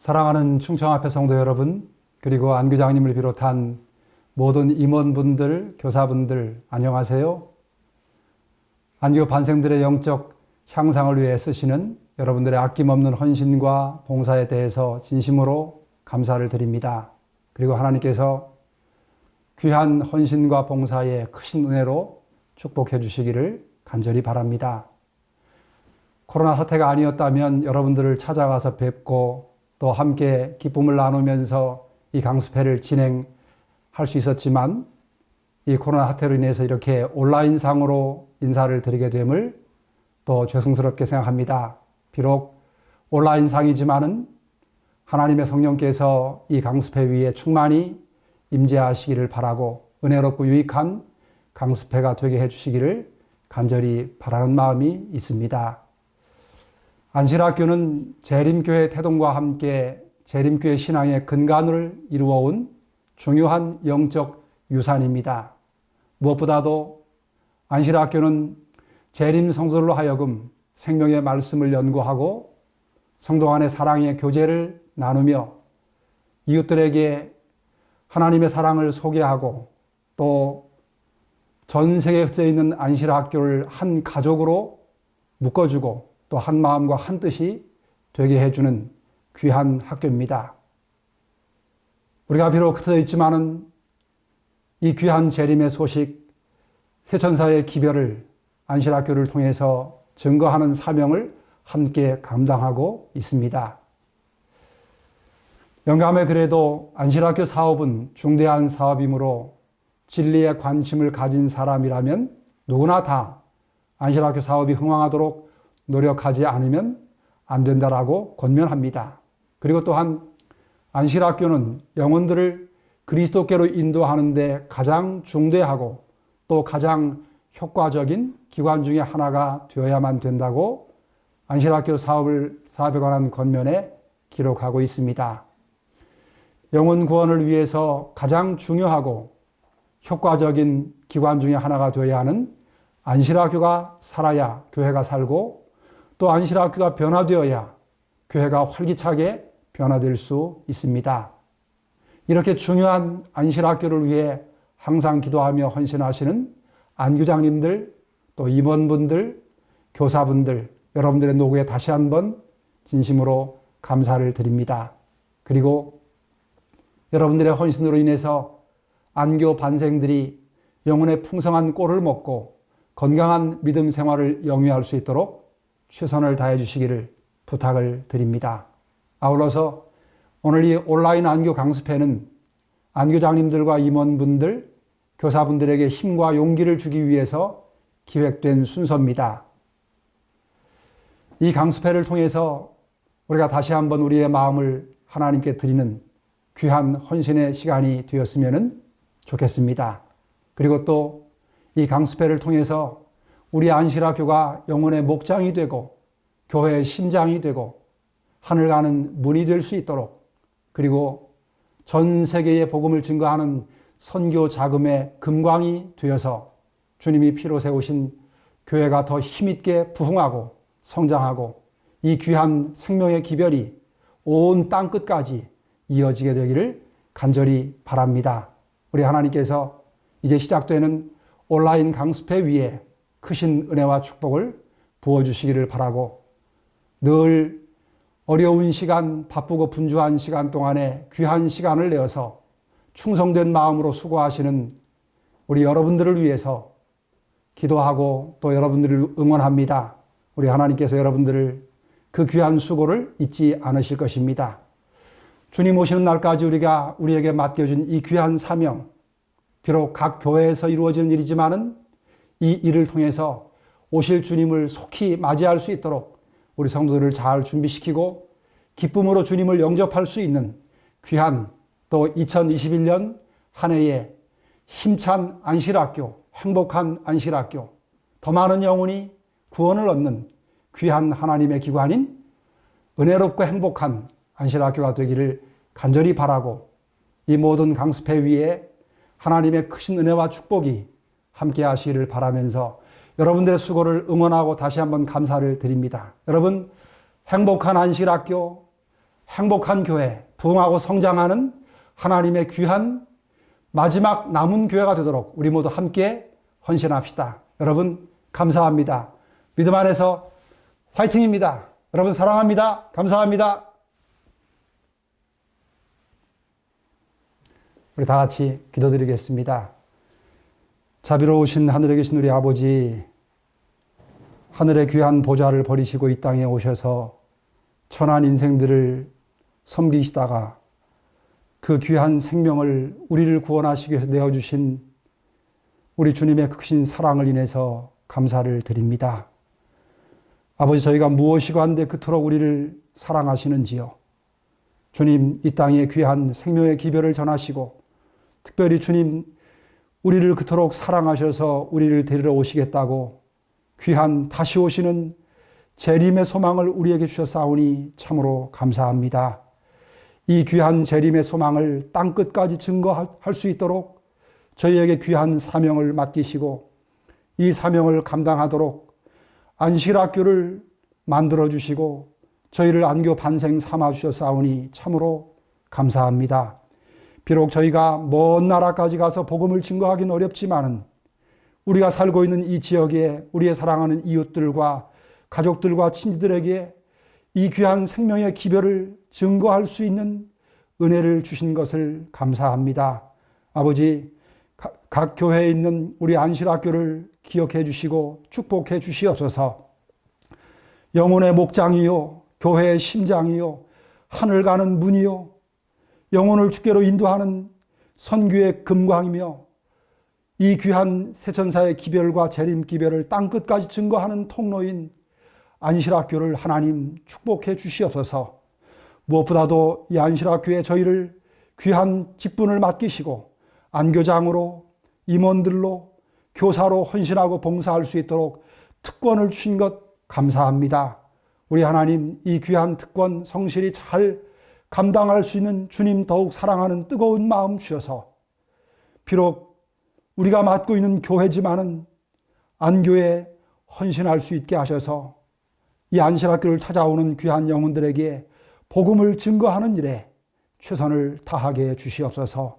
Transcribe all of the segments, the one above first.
사랑하는 충청앞에 성도 여러분, 그리고 안교장님을 비롯한 모든 임원분들, 교사분들 안녕하세요. 안교 반생들의 영적 향상을 위해 쓰시는 여러분들의 아낌없는 헌신과 봉사에 대해서 진심으로 감사를 드립니다. 그리고 하나님께서 귀한 헌신과 봉사에 크신 은혜로 축복해 주시기를 간절히 바랍니다. 코로나 사태가 아니었다면 여러분들을 찾아가서 뵙고 또 함께 기쁨을 나누면서 이 강습회를 진행할 수 있었지만 이 코로나 사태로 인해서 이렇게 온라인상으로 인사를 드리게 됨을 또 죄송스럽게 생각합니다. 비록 온라인상이지만은 하나님의 성령께서 이 강습회 위에 충만히 임재하시기를 바라고 은혜롭고 유익한 강습회가 되게 해주시기를 간절히 바라는 마음이 있습니다. 안실학교는 재림교회 태동과 함께 재림교회 신앙의 근간을 이루어온 중요한 영적 유산입니다. 무엇보다도 안실학교는 재림 성도들로 하여금 생명의 말씀을 연구하고 성도 간의 사랑의 교제를 나누며 이웃들에게 하나님의 사랑을 소개하고 또 전 세계에 흩어져 있는 안실학교를 한 가족으로 묶어주고 또 한 마음과 한 뜻이 되게 해주는 귀한 학교입니다. 우리가 비록 흩어져 있지만은 이 귀한 재림의 소식, 세천사의 기별을 안실학교를 통해서 증거하는 사명을 함께 감당하고 있습니다. 영감에 그래도 안실학교 사업은 중대한 사업이므로 진리에 관심을 가진 사람이라면 누구나 다 안실학교 사업이 흥왕하도록 노력하지 않으면 안 된다라고 권면합니다. 그리고 또한 안실학교는 영혼들을 그리스도께로 인도하는 데 가장 중대하고 또 가장 효과적인 기관 중에 하나가 되어야만 된다고 안실학교 사업에 관한 권면에 기록하고 있습니다. 영혼 구원을 위해서 가장 중요하고 효과적인 기관 중에 하나가 되어야 하는 안실학교가 살아야 교회가 살고 또 안실학교가 변화되어야 교회가 활기차게 변화될 수 있습니다. 이렇게 중요한 안실학교를 위해 항상 기도하며 헌신하시는 안교장님들, 또 임원분들, 교사분들, 여러분들의 노고에 다시 한번 진심으로 감사를 드립니다. 그리고 여러분들의 헌신으로 인해서 안교 반생들이 영혼의 풍성한 꼴을 먹고 건강한 믿음 생활을 영위할 수 있도록 최선을 다해 주시기를 부탁을 드립니다. 아울러서 오늘 이 온라인 안교 강습회는 안교장님들과 임원분들, 교사분들에게 힘과 용기를 주기 위해서 기획된 순서입니다. 이 강습회를 통해서 우리가 다시 한번 우리의 마음을 하나님께 드리는 귀한 헌신의 시간이 되었으면 좋겠습니다. 그리고 또 이 강습회를 통해서 우리 안실학교가 영혼의 목장이 되고 교회의 심장이 되고 하늘 가는 문이 될 수 있도록 그리고 전 세계에 복음을 증거하는 선교 자금의 금광이 되어서 주님이 피로 세우신 교회가 더 힘있게 부흥하고 성장하고 이 귀한 생명의 기별이 온 땅끝까지 이어지게 되기를 간절히 바랍니다. 우리 하나님께서 이제 시작되는 온라인 강습회 위에 크신 은혜와 축복을 부어주시기를 바라고 늘 어려운 시간, 바쁘고 분주한 시간 동안에 귀한 시간을 내어서 충성된 마음으로 수고하시는 우리 여러분들을 위해서 기도하고 또 여러분들을 응원합니다. 우리 하나님께서 여러분들을 그 귀한 수고를 잊지 않으실 것입니다. 주님 오시는 날까지 우리에게 맡겨준 이 귀한 사명, 비록 각 교회에서 이루어지는 일이지만은 이 일을 통해서 오실 주님을 속히 맞이할 수 있도록 우리 성도들을 잘 준비시키고 기쁨으로 주님을 영접할 수 있는 귀한 또 2021년 한 해에 힘찬 안실학교, 행복한 안실학교, 더 많은 영혼이 구원을 얻는 귀한 하나님의 기관인 은혜롭고 행복한 안실학교가 되기를 간절히 바라고 이 모든 강습회 위에 하나님의 크신 은혜와 축복이 함께 하시기를 바라면서 여러분들의 수고를 응원하고 다시 한번 감사를 드립니다. 여러분 행복한 안실학교, 행복한 교회, 부흥하고 성장하는 하나님의 귀한 마지막 남은 교회가 되도록 우리 모두 함께 헌신합시다. 여러분 감사합니다. 믿음 안에서 화이팅입니다. 여러분 사랑합니다. 감사합니다. 우리 다 같이 기도드리겠습니다. 자비로우신 하늘에 계신 우리 아버지, 하늘의 귀한 보좌를 버리시고 이 땅에 오셔서 천한 인생들을 섬기시다가 그 귀한 생명을 우리를 구원하시기 위해서 내어주신 우리 주님의 크신 사랑을 인해서 감사를 드립니다. 아버지, 저희가 무엇이고 한데 그토록 우리를 사랑하시는지요. 주님, 이 땅에 귀한 생명의 기별을 전하시고 특별히 주님, 우리를 그토록 사랑하셔서 우리를 데리러 오시겠다고 귀한 다시 오시는 재림의 소망을 우리에게 주셨사오니 참으로 감사합니다. 이 귀한 재림의 소망을 땅끝까지 증거할 수 있도록 저희에게 귀한 사명을 맡기시고 이 사명을 감당하도록 안식일학교를 만들어주시고 저희를 안교 반생 삼아주셨사오니 참으로 감사합니다. 비록 저희가 먼 나라까지 가서 복음을 증거하기는 어렵지만은 우리가 살고 있는 이 지역에 우리의 사랑하는 이웃들과 가족들과 친지들에게 이 귀한 생명의 기별을 증거할 수 있는 은혜를 주신 것을 감사합니다. 아버지, 각 교회에 있는 우리 안식학교를 기억해 주시고 축복해 주시옵소서. 영혼의 목장이요, 교회의 심장이요, 하늘 가는 문이요, 영혼을 주께로 인도하는 선교의 금광이며 이 귀한 세천사의 기별과 재림 기별을 땅끝까지 증거하는 통로인 안식학교를 하나님 축복해 주시옵소서. 무엇보다도 이 안식학교에 저희를 귀한 직분을 맡기시고 안교장으로, 임원들로, 교사로 헌신하고 봉사할 수 있도록 특권을 주신 것 감사합니다. 우리 하나님, 이 귀한 특권 성실히 잘 감당할 수 있는 주님 더욱 사랑하는 뜨거운 마음 주셔서 비록 우리가 맡고 있는 교회지만은 안교에 헌신할 수 있게 하셔서 이 안식학교를 찾아오는 귀한 영혼들에게 복음을 증거하는 일에 최선을 다하게 해 주시옵소서.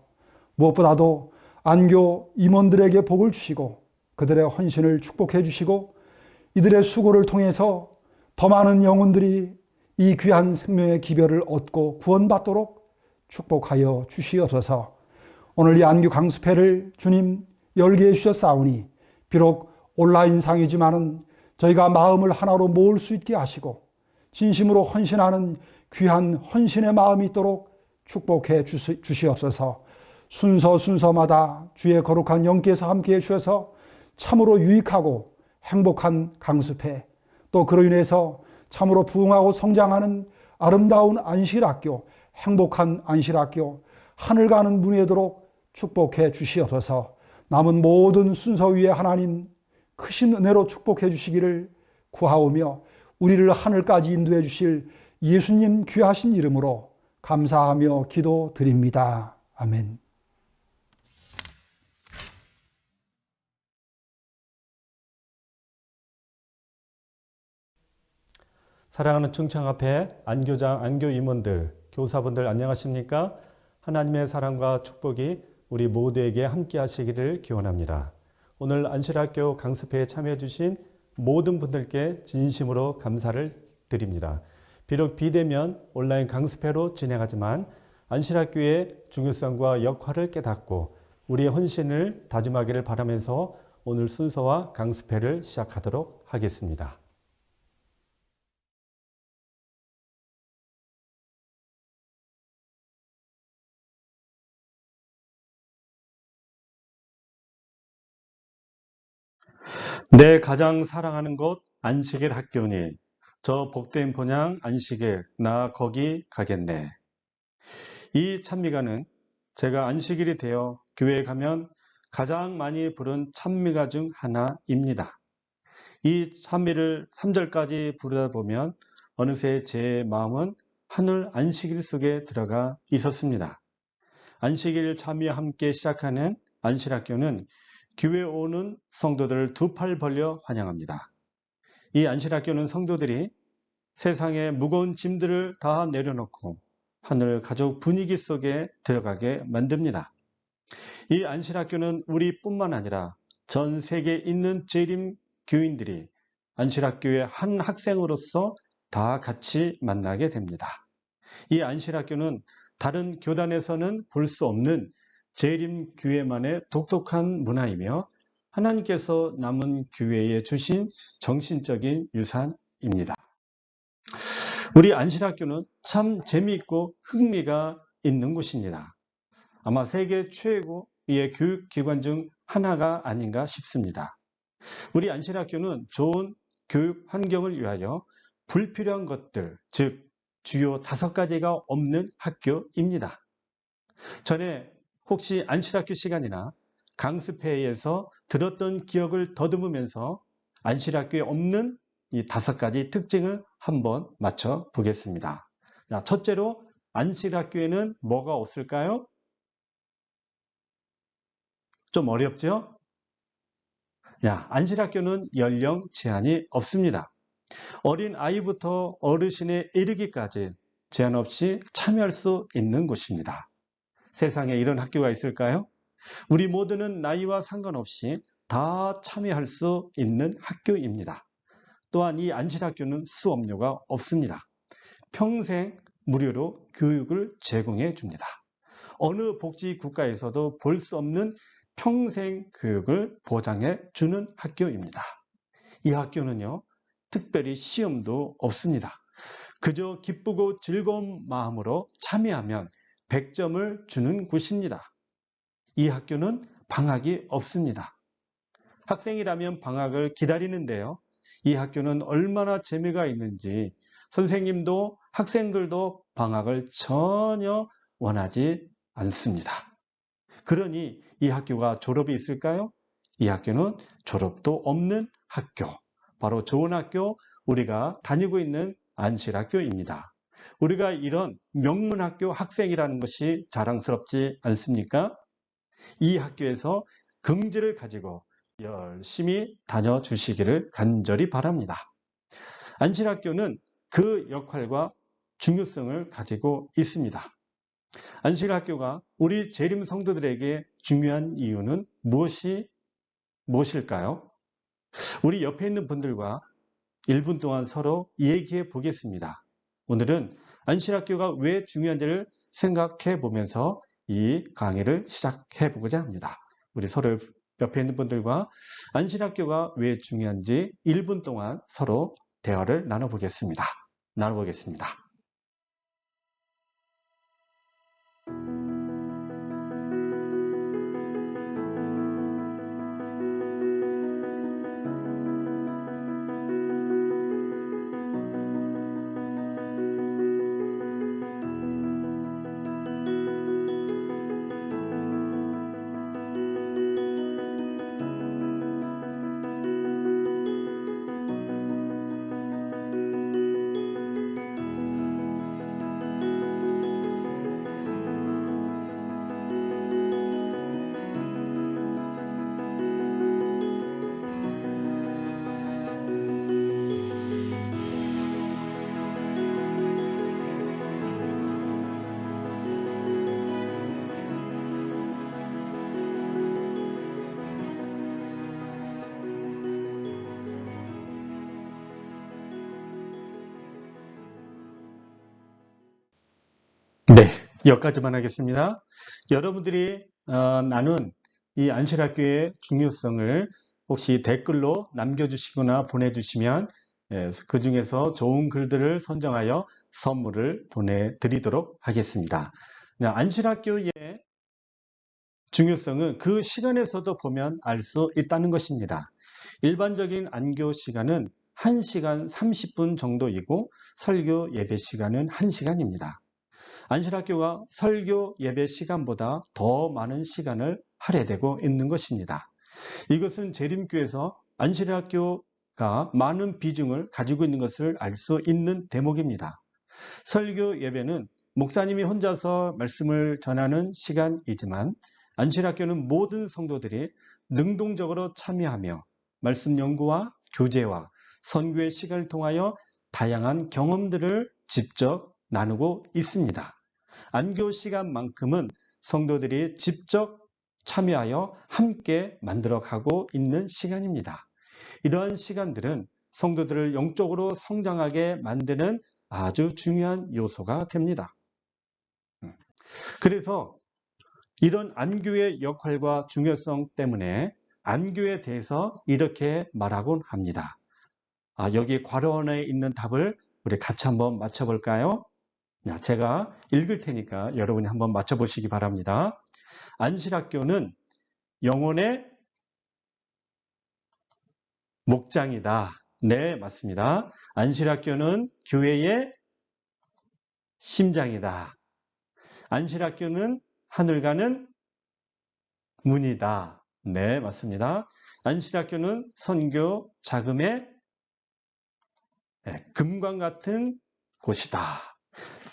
무엇보다도 안교 임원들에게 복을 주시고 그들의 헌신을 축복해 주시고 이들의 수고를 통해서 더 많은 영혼들이 이 귀한 생명의 기별을 얻고 구원받도록 축복하여 주시옵소서. 오늘 이 안교 강습회를 주님 열게 해주셨사오니 비록 온라인상이지만은 저희가 마음을 하나로 모을 수 있게 하시고 진심으로 헌신하는 귀한 헌신의 마음이 있도록 축복해 주시옵소서. 순서마다 주의 거룩한 영께서 함께 해주셔서 참으로 유익하고 행복한 강습회, 또 그로 인해서 참으로 부흥하고 성장하는 아름다운 안식일학교, 행복한 안식일학교, 하늘 가는 문이 되도록 축복해 주시옵소서. 남은 모든 순서 위에 하나님 크신 은혜로 축복해 주시기를 구하오며 우리를 하늘까지 인도해 주실 예수님 귀하신 이름으로 감사하며 기도드립니다. 아멘. 사랑하는 충청앞에 안교장, 안교 임원들, 교사분들 안녕하십니까? 하나님의 사랑과 축복이 우리 모두에게 함께 하시기를 기원합니다. 오늘 안식일학교 강습회에 참여해 주신 모든 분들께 진심으로 감사를 드립니다. 비록 비대면 온라인 강습회로 진행하지만 안식일학교의 중요성과 역할을 깨닫고 우리의 헌신을 다짐하기를 바라면서 오늘 순서와 강습회를 시작하도록 하겠습니다. 내 가장 사랑하는 곳 안식일 학교니 저 복된 본향 안식일 나 거기 가겠네. 이 찬미가는 제가 안식일이 되어 교회에 가면 가장 많이 부른 찬미가 중 하나입니다. 이 찬미를 3절까지 부르다 보면 어느새 제 마음은 하늘 안식일 속에 들어가 있었습니다. 안식일 찬미와 함께 시작하는 안식학교는 교회에 오는 성도들을 두 팔 벌려 환영합니다. 이 안식학교는 성도들이 세상의 무거운 짐들을 다 내려놓고 하늘 가족 분위기 속에 들어가게 만듭니다. 이 안실학교는 우리뿐만 아니라 전 세계에 있는 재림 교인들이 안실학교의 한 학생으로서 다 같이 만나게 됩니다. 이 안실학교는 다른 교단에서는 볼 수 없는 재림 교회만의 독특한 문화이며 하나님께서 남은 교회에 주신 정신적인 유산입니다. 우리 안실학교는 참 재미있고 흥미가 있는 곳입니다. 아마 세계 최고의 교육기관 중 하나가 아닌가 싶습니다. 우리 안실학교는 좋은 교육 환경을 위하여 불필요한 것들, 즉 주요 5가지가 없는 학교입니다. 전에 혹시 안실학교 시간이나 강습회에서 들었던 기억을 더듬으면서 안실학교에 없는 이 5가지 특징을 한번 맞춰 보겠습니다. 자, 첫째로 안실학교에는 뭐가 없을까요? 좀 어렵죠? 안실학교는 연령 제한이 없습니다. 어린 아이부터 어르신에 이르기까지 제한 없이 참여할 수 있는 곳입니다. 세상에 이런 학교가 있을까요? 우리 모두는 나이와 상관없이 다 참여할 수 있는 학교입니다. 또한 이 안실학교는 수업료가 없습니다. 평생 무료로 교육을 제공해 줍니다. 어느 복지국가에서도 볼 수 없는 평생 교육을 보장해 주는 학교입니다. 이 학교는요, 특별히 시험도 없습니다. 그저 기쁘고 즐거운 마음으로 참여하면 100점을 주는 곳입니다. 이 학교는 방학이 없습니다. 학생이라면 방학을 기다리는데요. 이 학교는 얼마나 재미가 있는지 선생님도 학생들도 방학을 전혀 원하지 않습니다. 그러니 이 학교가 졸업이 있을까요? 이 학교는 졸업도 없는 학교, 바로 좋은 학교, 우리가 다니고 있는 안실학교입니다. 우리가 이런 명문학교 학생이라는 것이 자랑스럽지 않습니까? 이 학교에서 긍지를 가지고 열심히 다녀주시기를 간절히 바랍니다. 안실학교는 그 역할과 중요성을 가지고 있습니다. 안실학교가 우리 재림 성도들에게 중요한 이유는 무엇일까요? 우리 옆에 있는 분들과 1분 동안 서로 얘기해 보겠습니다. 오늘은 안실학교가 왜 중요한지를 생각해 보면서 이 강의를 시작해 보고자 합니다. 우리 서로 옆에 있는 분들과 안실학교가 왜 중요한지 1분 동안 서로 대화를 나눠보겠습니다. 네, 여기까지만 하겠습니다. 여러분들이 나눈 이 안실학교의 중요성을 혹시 댓글로 남겨주시거나 보내주시면 그 중에서 좋은 글들을 선정하여 선물을 보내드리도록 하겠습니다. 안실학교의 중요성은 그 시간에서도 보면 알 수 있다는 것입니다. 일반적인 안교 시간은 1시간 30분 정도이고 설교 예배 시간은 1시간입니다. 안실학교가 설교 예배 시간보다 더 많은 시간을 할애되고 있는 것입니다. 이것은 재림교에서 안실학교가 많은 비중을 가지고 있는 것을 알 수 있는 대목입니다. 설교 예배는 목사님이 혼자서 말씀을 전하는 시간이지만 안실학교는 모든 성도들이 능동적으로 참여하며 말씀 연구와 교제와 선교의 시간을 통하여 다양한 경험들을 직접 나누고 있습니다. 안교 시간만큼은 성도들이 직접 참여하여 함께 만들어가고 있는 시간입니다. 이러한 시간들은 성도들을 영적으로 성장하게 만드는 아주 중요한 요소가 됩니다. 그래서 이런 안교의 역할과 중요성 때문에 안교에 대해서 이렇게 말하곤 합니다. 여기 괄호원에 있는 답을 우리 같이 한번 맞춰볼까요? 제가 읽을 테니까 여러분이 한번 맞춰보시기 바랍니다. 안실학교는 영혼의 목장이다. 네, 맞습니다. 안실학교는 교회의 심장이다. 안실학교는 하늘 가는 문이다. 네, 맞습니다. 안실학교는 선교 자금의 금관 같은 곳이다.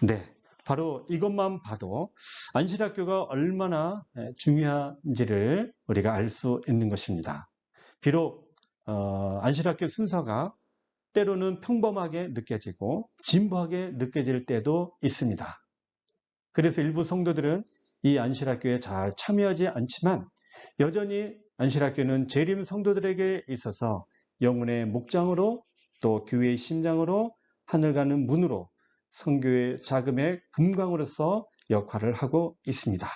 네, 바로 이것만 봐도 안실학교가 얼마나 중요한지를 우리가 알 수 있는 것입니다. 비록 안실학교 순서가 때로는 평범하게 느껴지고 진부하게 느껴질 때도 있습니다. 그래서 일부 성도들은 이 안실학교에 잘 참여하지 않지만 여전히 안실학교는 재림 성도들에게 있어서 영혼의 목장으로 또 교회의 심장으로 하늘 가는 문으로 선교의 자금의 금강으로서 역할을 하고 있습니다.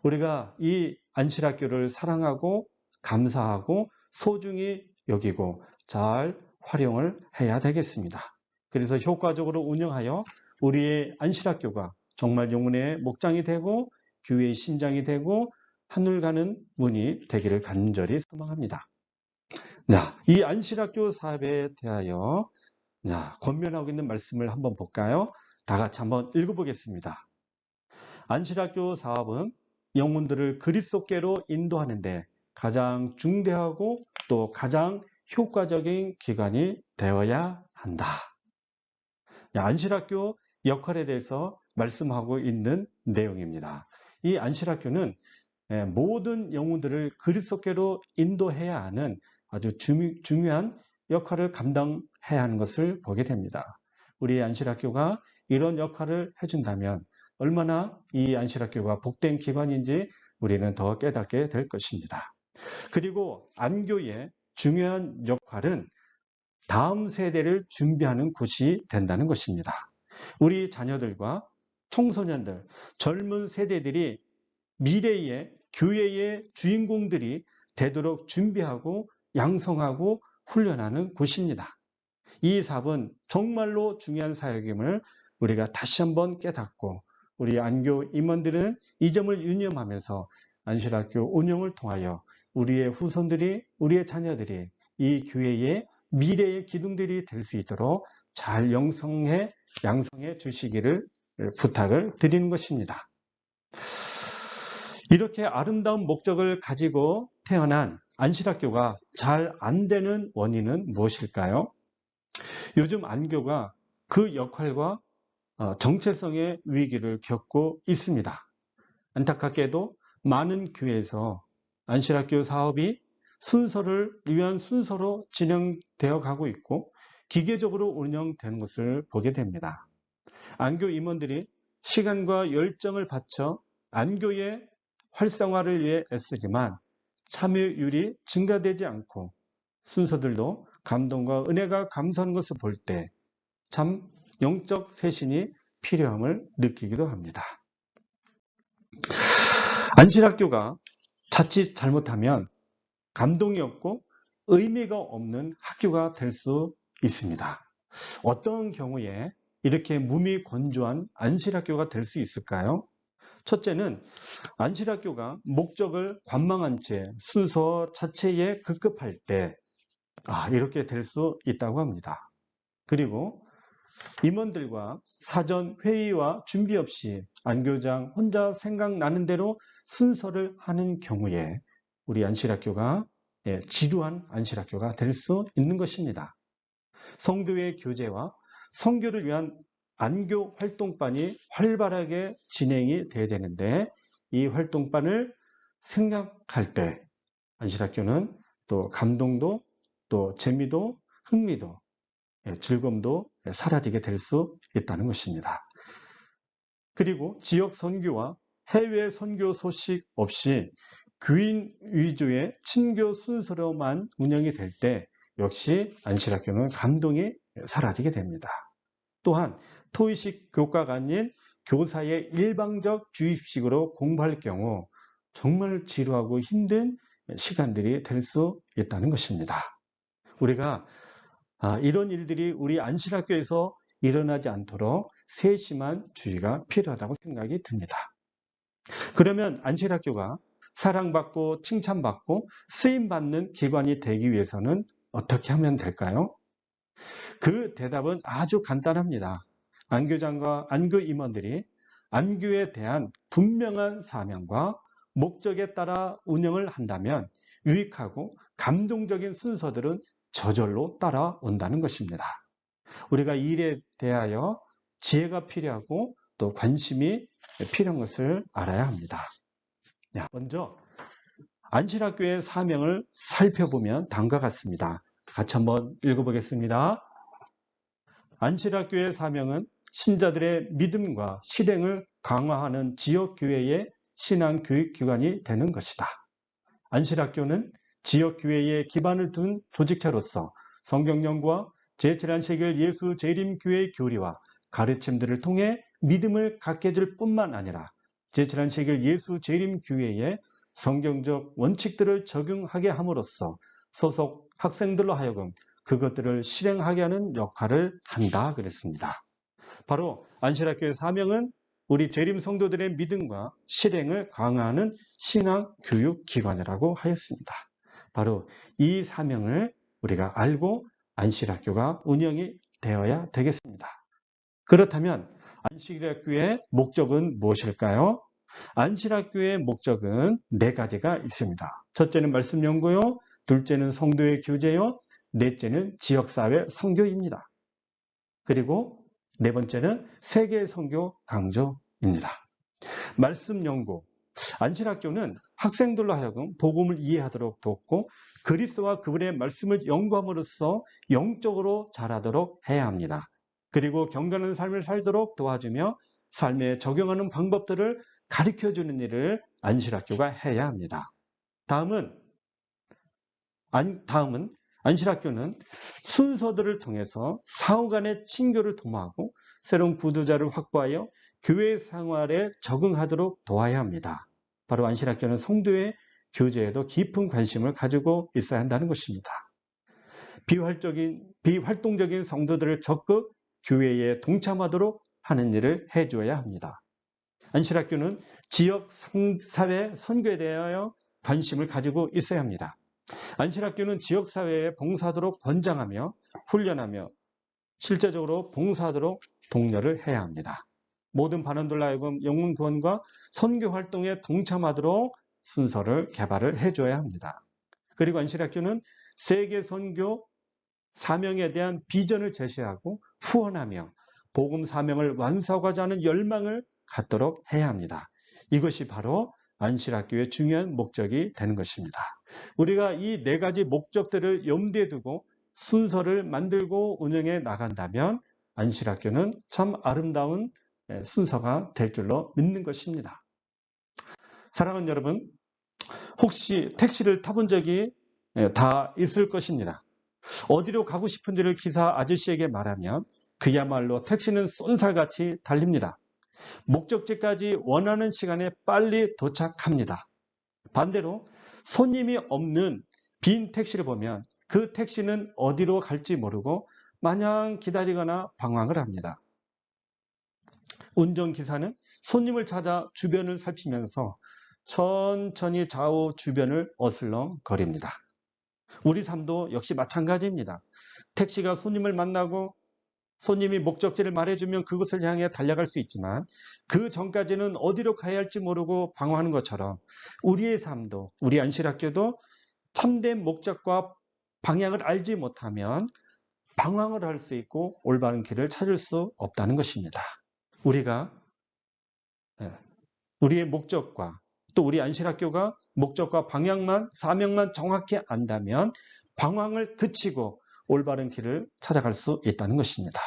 우리가 이 안실학교를 사랑하고 감사하고 소중히 여기고 잘 활용을 해야 되겠습니다. 그래서 효과적으로 운영하여 우리의 안실학교가 정말 영혼의 목장이 되고 교회의 심장이 되고 하늘 가는 문이 되기를 간절히 소망합니다. 이 안실학교 사업에 대하여 권면하고 있는 말씀을 한번 볼까요? 다 같이 한번 읽어보겠습니다. 안실학교 사업은 영혼들을 그리스도께로 인도하는데 가장 중대하고 또 가장 효과적인 기관이 되어야 한다. 안실학교 역할에 대해서 말씀하고 있는 내용입니다. 이 안실학교는 모든 영혼들을 그리스도께로 인도해야 하는 아주 중요한 역할을 감당해야 하는 것을 보게 됩니다. 우리 안실학교가 이런 역할을 해준다면 얼마나 이 안실학교가 복된 기관인지 우리는 더 깨닫게 될 것입니다. 그리고 안교의 중요한 역할은 다음 세대를 준비하는 곳이 된다는 것입니다. 우리 자녀들과 청소년들, 젊은 세대들이 미래의 교회의 주인공들이 되도록 준비하고 양성하고 훈련하는 곳입니다. 이 사업은 정말로 중요한 사역임을 우리가 다시 한번 깨닫고 우리 안교 임원들은 이 점을 유념하면서 안실학교 운영을 통하여 우리의 후손들이 우리의 자녀들이 이 교회의 미래의 기둥들이 될 수 있도록 잘 양성해 주시기를 부탁을 드리는 것입니다. 이렇게 아름다운 목적을 가지고 태어난 안실학교가 잘 안 되는 원인은 무엇일까요? 요즘 안교가 그 역할과 정체성의 위기를 겪고 있습니다. 안타깝게도 많은 교회에서 안실학교 사업이 순서를 위한 순서로 진행되어 가고 있고 기계적으로 운영되는 것을 보게 됩니다. 안교 임원들이 시간과 열정을 바쳐 안교의 활성화를 위해 애쓰지만 참여율이 증가되지 않고 순서들도 감동과 은혜가 감소하는 것을 볼 때 참 영적 쇄신이 필요함을 느끼기도 합니다. 안실학교가 자칫 잘못하면 감동이 없고 의미가 없는 학교가 될 수 있습니다. 어떤 경우에 이렇게 무미건조한 안실학교가 될 수 있을까요? 첫째는 안실학교가 목적을 관망한 채 순서 자체에 급급할 때 이렇게 될 수 있다고 합니다. 그리고 임원들과 사전 회의와 준비 없이 안교장 혼자 생각나는 대로 순서를 하는 경우에 우리 안실학교가 지루한 안실학교가 될 수 있는 것입니다. 성교의 교제와 선교를 위한 안교 활동반이 활발하게 진행이 돼야 되는데 이 활동반을 생각할 때 안실학교는 또 감동도 또 재미도 흥미도 즐거움도 사라지게 될 수 있다는 것입니다. 그리고 지역 선교와 해외 선교 소식 없이 교인 위주의 친교 순서로만 운영이 될 때 역시 안식학교는 감동이 사라지게 됩니다. 또한 토의식 교과가 아닌 교사의 일방적 주입식으로 공부할 경우 정말 지루하고 힘든 시간들이 될 수 있다는 것입니다. 우리가 이런 일들이 우리 안식학교에서 일어나지 않도록 세심한 주의가 필요하다고 생각이 듭니다. 그러면 안식학교가 사랑받고 칭찬받고 쓰임받는 기관이 되기 위해서는 어떻게 하면 될까요? 그 대답은 아주 간단합니다. 안교장과 안교 임원들이 안교에 대한 분명한 사명과 목적에 따라 운영을 한다면 유익하고 감동적인 순서들은 저절로 따라온다는 것입니다. 우리가 이 일에 대하여 지혜가 필요하고 또 관심이 필요한 것을 알아야 합니다. 먼저 안식학교의 사명을 살펴보면 다음과 같습니다. 같이 한번 읽어보겠습니다. 안식학교의 사명은 신자들의 믿음과 실행을 강화하는 지역교회의 신앙교육기관이 되는 것이다. 안식학교는 지역교회에 기반을 둔 조직체로서 성경연구와 제7안식일 예수 재림교회의 교리와 가르침들을 통해 믿음을 갖게 해줄 뿐만 아니라 제7안식일 예수 재림교회의 성경적 원칙들을 적용하게 함으로써 소속 학생들로 하여금 그것들을 실행하게 하는 역할을 한다 그랬습니다. 바로 안식학교의 사명은 우리 재림 성도들의 믿음과 실행을 강화하는 신앙교육기관이라고 하였습니다. 바로 이 사명을 우리가 알고 안식학교가 운영이 되어야 되겠습니다. 그렇다면 안식학교의 목적은 무엇일까요? 안식학교의 목적은 4가지가 있습니다. 첫째는 말씀 연구요, 둘째는 성도의 교제요, 넷째는 지역사회 선교입니다. 그리고 4번째는 세계 선교 강조입니다. 말씀 연구. 안식학교는 학생들로 하여금 복음을 이해하도록 돕고 그리스도와 그분의 말씀을 연구함으로써 영적으로 자라도록 해야 합니다. 그리고 경건한 삶을 살도록 도와주며 삶에 적용하는 방법들을 가르쳐주는 일을 안식학교가 해야 합니다. 다음은 안식학교는 순서들을 통해서 상호 간의 친교를 도모하고 새로운 구도자를 확보하여 교회 생활에 적응하도록 도와야 합니다. 바로 안식학교는 성도의 교제에도 깊은 관심을 가지고 있어야 한다는 것입니다. 비활동적인 성도들을 적극 교회에 동참하도록 하는 일을 해줘야 합니다. 안식학교는 지역 사회 선교에 대하여 관심을 가지고 있어야 합니다. 안식학교는 지역사회에 봉사하도록 권장하며 훈련하며 실제적으로 봉사하도록 독려를 해야 합니다. 모든 반원들로 하여금 영혼 구원과 선교 활동에 동참하도록 순서를 개발을 해줘야 합니다. 그리고 안식학교는 세계 선교 사명에 대한 비전을 제시하고 후원하며 복음 사명을 완수하고자 하는 열망을 갖도록 해야 합니다. 이것이 바로 안식학교의 중요한 목적이 되는 것입니다. 우리가 이 4가지 목적들을 염두에 두고 순서를 만들고 운영해 나간다면 안식학교는 참 아름다운 순서가 될 줄로 믿는 것입니다. 사랑하는 여러분, 혹시 택시를 타본 적이 다 있을 것입니다. 어디로 가고 싶은지를 기사 아저씨에게 말하면 그야말로 택시는 쏜살같이 달립니다. 목적지까지 원하는 시간에 빨리 도착합니다. 반대로 손님이 없는 빈 택시를 보면 그 택시는 어디로 갈지 모르고 마냥 기다리거나 방황을 합니다. 운전기사는 손님을 찾아 주변을 살피면서 천천히 좌우 주변을 어슬렁거립니다. 우리 삶도 역시 마찬가지입니다. 택시가 손님을 만나고 손님이 목적지를 말해주면 그곳을 향해 달려갈 수 있지만 그 전까지는 어디로 가야 할지 모르고 방황하는 것처럼 우리의 삶도, 우리 안식학교도 참된 목적과 방향을 알지 못하면 방황을 할 수 있고 올바른 길을 찾을 수 없다는 것입니다. 우리가 우리의 목적과 또 우리 안식학교가 목적과 방향만, 사명만 정확히 안다면 방황을 그치고 올바른 길을 찾아갈 수 있다는 것입니다.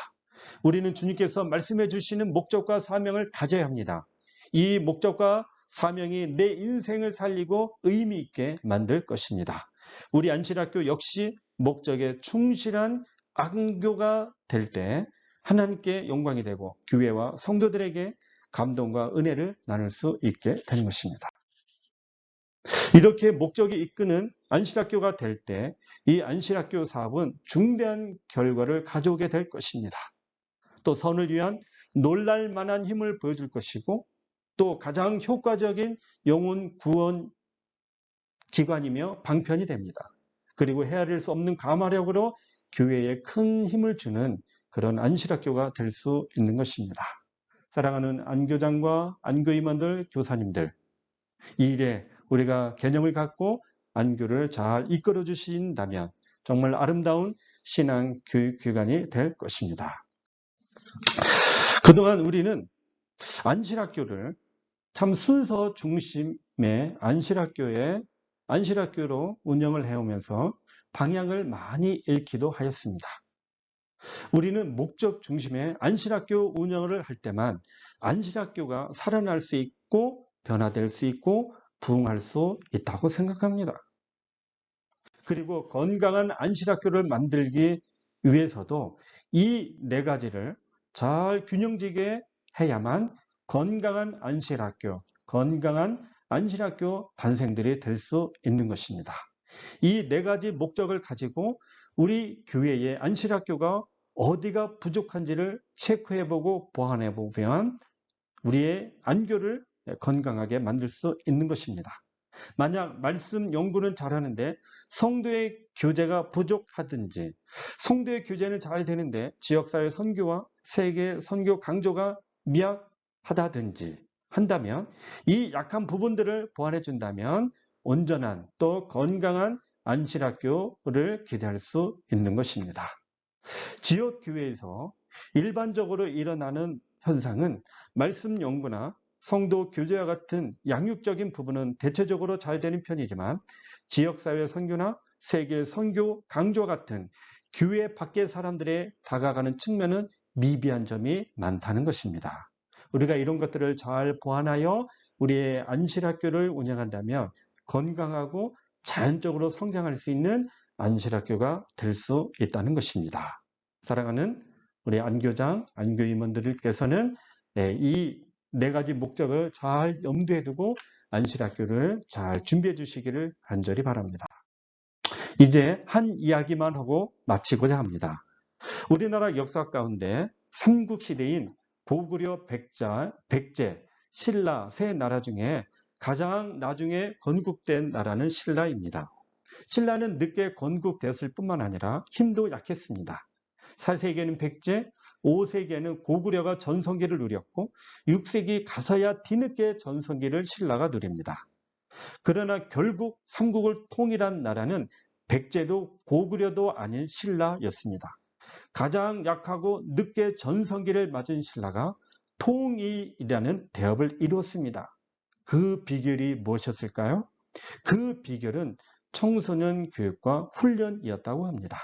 우리는 주님께서 말씀해 주시는 목적과 사명을 가져야 합니다. 이 목적과 사명이 내 인생을 살리고 의미 있게 만들 것입니다. 우리 안실학교 역시 목적에 충실한 안교가 될 때 하나님께 영광이 되고 교회와 성도들에게 감동과 은혜를 나눌 수 있게 되는 것입니다. 이렇게 목적이 이끄는 안실학교가 될 때 이 안실학교 사업은 중대한 결과를 가져오게 될 것입니다. 또 선을 위한 놀랄 만한 힘을 보여줄 것이고 또 가장 효과적인 영혼 구원 기관이며 방편이 됩니다. 그리고 헤아릴 수 없는 감화력으로 교회에 큰 힘을 주는 그런 안실학교가 될 수 있는 것입니다. 사랑하는 안교장과 안교임원들, 교사님들, 이 일에 우리가 개념을 갖고 안교를 잘 이끌어 주신다면 정말 아름다운 신앙 교육 기관이 될 것입니다. 그동안 우리는 안실학교를 참 순서 중심의 안실학교로 운영을 해오면서 방향을 많이 잃기도 하였습니다. 우리는 목적 중심의 안실학교 운영을 할 때만 안실학교가 살아날 수 있고 변화될 수 있고 부흥할 수 있다고 생각합니다. 그리고 건강한 안실학교를 만들기 위해서도 이 네 가지를 잘 균형지게 해야만 건강한 안실학교 반생들이 될 수 있는 것입니다. 이 네 가지 목적을 가지고 우리 교회의 안실학교가 어디가 부족한지를 체크해보고 보완해보면 우리의 안교를 건강하게 만들 수 있는 것입니다. 만약 말씀 연구는 잘하는데 성도의 교제가 부족하든지 성도의 교제는 잘 되는데 지역사회 선교와 세계 선교 강조가 미약하다든지 한다면 이 약한 부분들을 보완해 준다면 온전한 또 건강한 안실학교를 기대할 수 있는 것입니다. 지역교회에서 일반적으로 일어나는 현상은 말씀 연구나 성도 교제와 같은 양육적인 부분은 대체적으로 잘 되는 편이지만 지역사회 선교나 세계 선교 강조와 같은 교회 밖의 사람들의 다가가는 측면은 미비한 점이 많다는 것입니다. 우리가 이런 것들을 잘 보완하여 우리의 안실학교를 운영한다면 건강하고 자연적으로 성장할 수 있는 안실학교가 될 수 있다는 것입니다. 사랑하는 우리 안교장, 안교임원들께서는 이 네 가지 목적을 잘 염두에 두고 안실학교를 잘 준비해 주시기를 간절히 바랍니다. 이제 한 이야기만 하고 마치고자 합니다. 우리나라 역사 가운데 삼국시대인 고구려, 백제, 신라 세 나라 중에 가장 나중에 건국된 나라는 신라입니다. 신라는 늦게 건국되었을 뿐만 아니라 힘도 약했습니다. 4세기에는 백제, 5세기에는 고구려가 전성기를 누렸고 6세기 가서야 뒤늦게 전성기를 신라가 누립니다. 그러나 결국 삼국을 통일한 나라는 백제도 고구려도 아닌 신라였습니다. 가장 약하고 늦게 전성기를 맞은 신라가 통일이라는 대업을 이루었습니다. 그 비결이 무엇이었을까요? 그 비결은 청소년 교육과 훈련이었다고 합니다.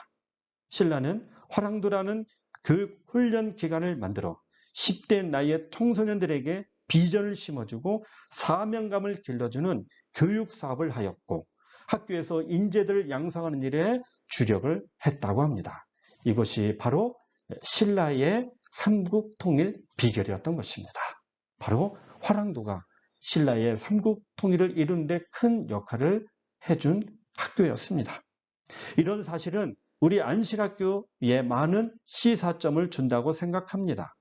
신라는 화랑도라는 교육 훈련 기관을 만들어 10대 나이의 청소년들에게 비전을 심어주고 사명감을 길러주는 교육 사업을 하였고 학교에서 인재들을 양성하는 일에 주력을 했다고 합니다. 이것이 바로 신라의 삼국 통일 비결이었던 것입니다. 바로 화랑도가 신라의 삼국 통일을 이루는 데 큰 역할을 해준 학교였습니다. 이런 사실은 우리 안실학교에 많은 시사점을 준다고 생각합니다.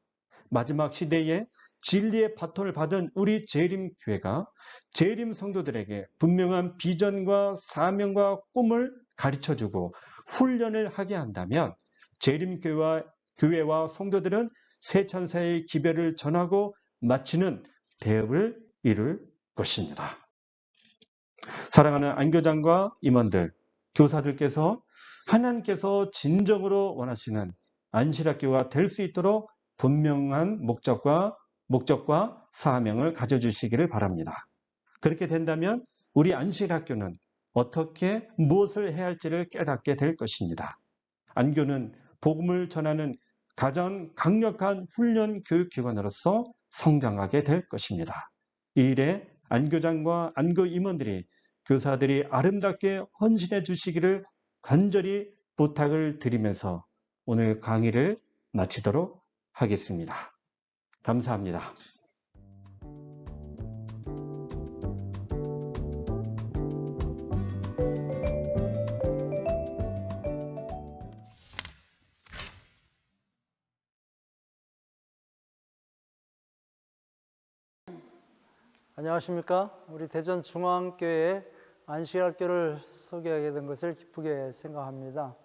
마지막 시대에 진리의 바톤을 받은 우리 재림교회가 재림 성도들에게 분명한 비전과 사명과 꿈을 가르쳐주고 훈련을 하게 한다면 재림교회와 성도들은 새 천사의 기별을 전하고 마치는 대업을 이룰 것입니다. 사랑하는 안교장과 임원들, 교사들께서 하나님께서 진정으로 원하시는 안실학교가 될 수 있도록 분명한 목적과 사명을 가져주시기를 바랍니다. 그렇게 된다면 우리 안실학교는 어떻게 무엇을 해야 할지를 깨닫게 될 것입니다. 안교는 복음을 전하는 가장 강력한 훈련 교육기관으로서 성장하게 될 것입니다. 이 일에 안교장과 안교 임원들이 교사들이 아름답게 헌신해 주시기를 간절히 부탁을 드리면서 오늘 강의를 마치도록 하겠습니다. 감사합니다. 안녕하십니까. 우리 대전중앙교회 안식일학교를 소개하게 된 것을 기쁘게 생각합니다.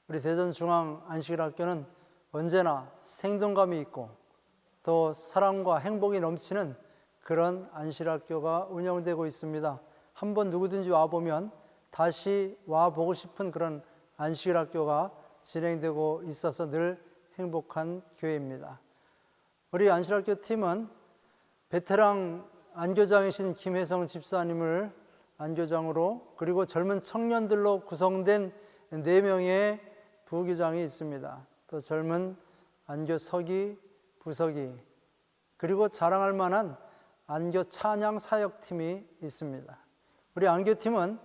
우리 대전중앙 안식일학교는 언제나 생동감이 있고 또 사랑과 행복이 넘치는 그런 안식일학교가 운영되고 있습니다. 한번 누구든지 와보면 다시 와보고 싶은 그런 안식일학교가 진행되고 있어서 늘 행복한 교회입니다. 우리 안식일학교 팀은 베테랑 안교장이신 김혜성 집사님을 안교장으로, 그리고 젊은 청년들로 구성된 4명의 부교장이 있습니다. 또 젊은 안교 서기, 부서기, 그리고 자랑할 만한 안교 찬양 사역팀이 있습니다. 우리 안교팀은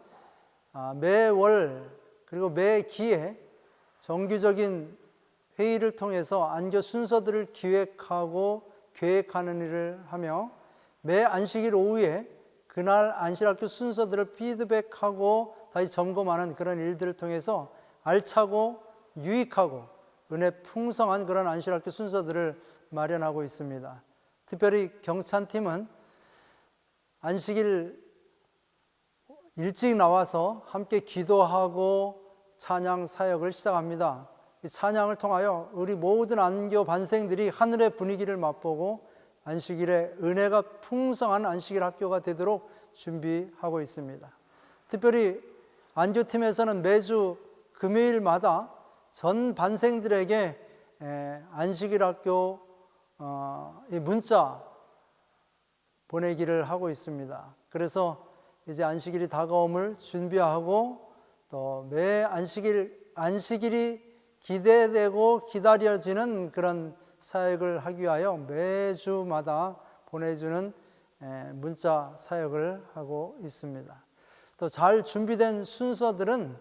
매월 그리고 매기에 정기적인 회의를 통해서 안교 순서들을 기획하고 계획하는 일을 하며, 매 안식일 오후에 그날 안식일학교 순서들을 피드백하고 다시 점검하는 그런 일들을 통해서 알차고 유익하고 은혜 풍성한 그런 안식일학교 순서들을 마련하고 있습니다. 특별히 경찬팀은 안식일 일찍 나와서 함께 기도하고 찬양 사역을 시작합니다. 이 찬양을 통하여 우리 모든 안교 반생들이 하늘의 분위기를 맛보고 안식일에 은혜가 풍성한 안식일 학교가 되도록 준비하고 있습니다. 특별히 안교팀에서는 매주 금요일마다 전 반생들에게 안식일 학교 문자 보내기를 하고 있습니다. 그래서 이제 안식일이 다가옴을 준비하고 또 매 안식일이 기대되고 기다려지는 그런 사역을 하기 위하여 매주마다 보내주는 문자 사역을 하고 있습니다. 또 잘 준비된 순서들은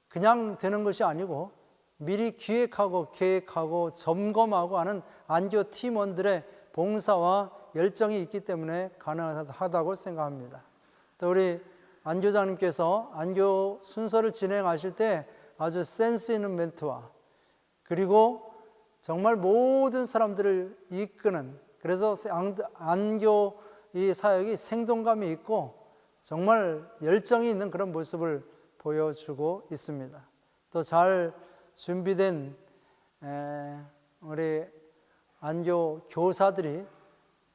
그냥 되는 것이 아니고 미리 기획하고 계획하고 점검하고 하는 안교 팀원들의 봉사와 열정이 있기 때문에 가능하다고 생각합니다. 또 우리 안교장님께서 안교 순서를 진행하실 때 아주 센스 있는 멘트와 그리고 정말 모든 사람들을 이끄는, 그래서 안교 이 사역이 생동감이 있고 정말 열정이 있는 그런 모습을 보여주고 있습니다. 또 잘 준비된 우리 안교 교사들이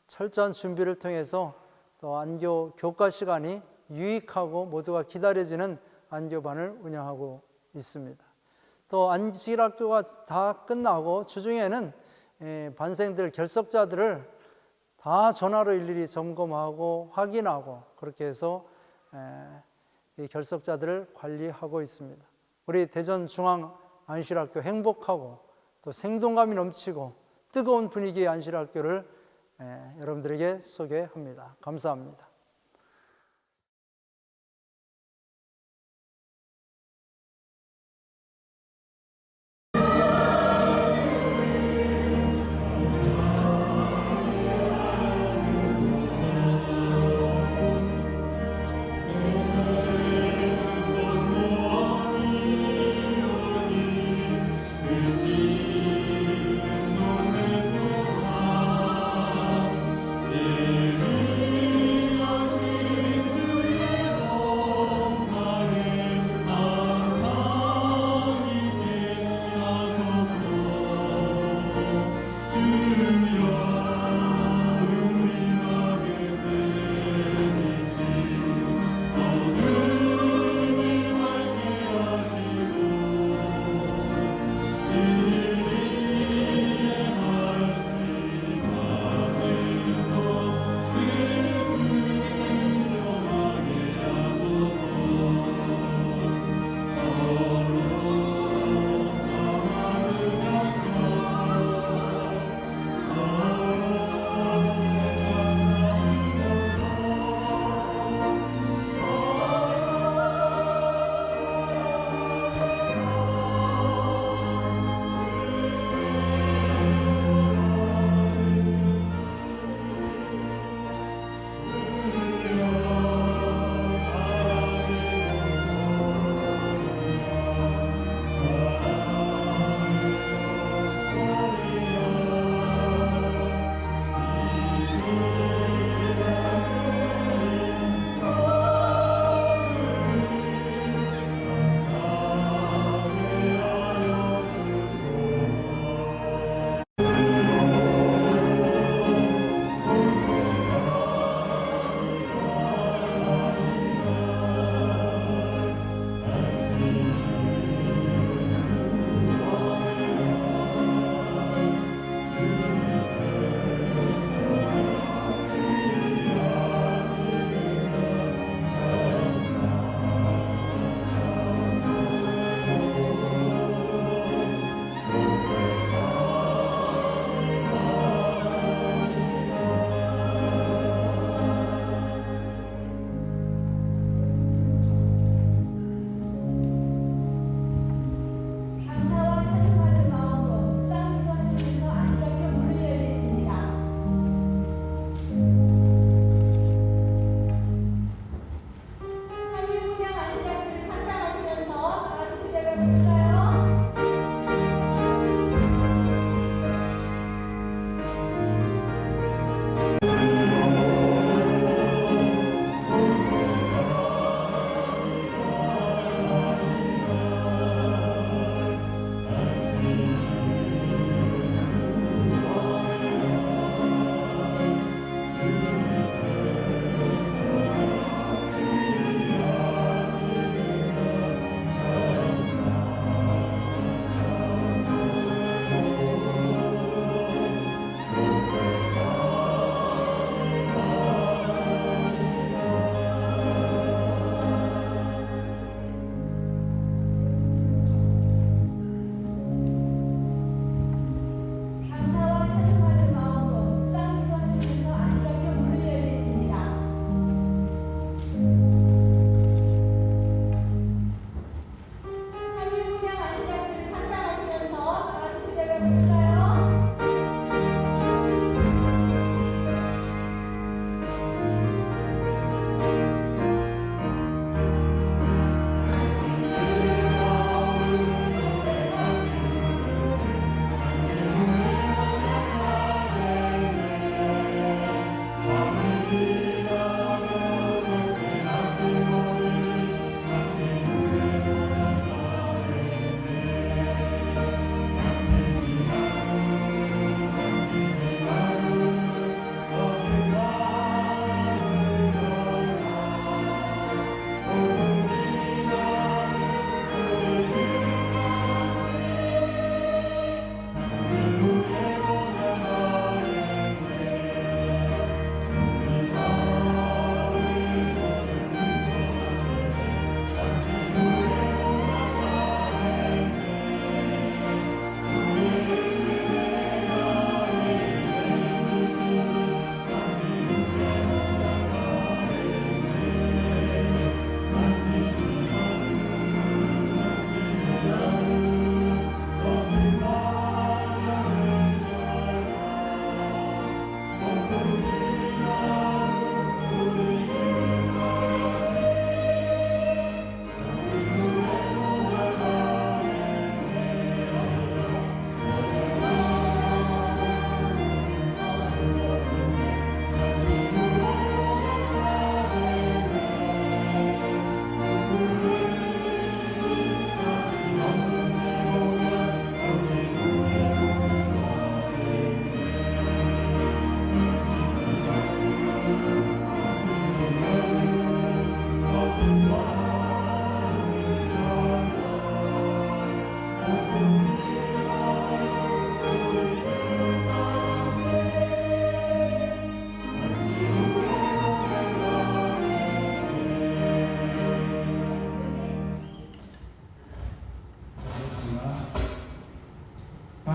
철저한 준비를 통해서 또 안교 교과 시간이 유익하고 모두가 기다려지는 안교반을 운영하고 있습니다. 또 안식일학교가 다 끝나고 주중에는 반생들, 결석자들을 다 전화로 일일이 점검하고 확인하고 그렇게 해서 이 결석자들을 관리하고 있습니다. 우리 대전중앙 안식일학교 행복하고 또 생동감이 넘치고 뜨거운 분위기의 안식일학교를 여러분들에게 소개합니다. 감사합니다.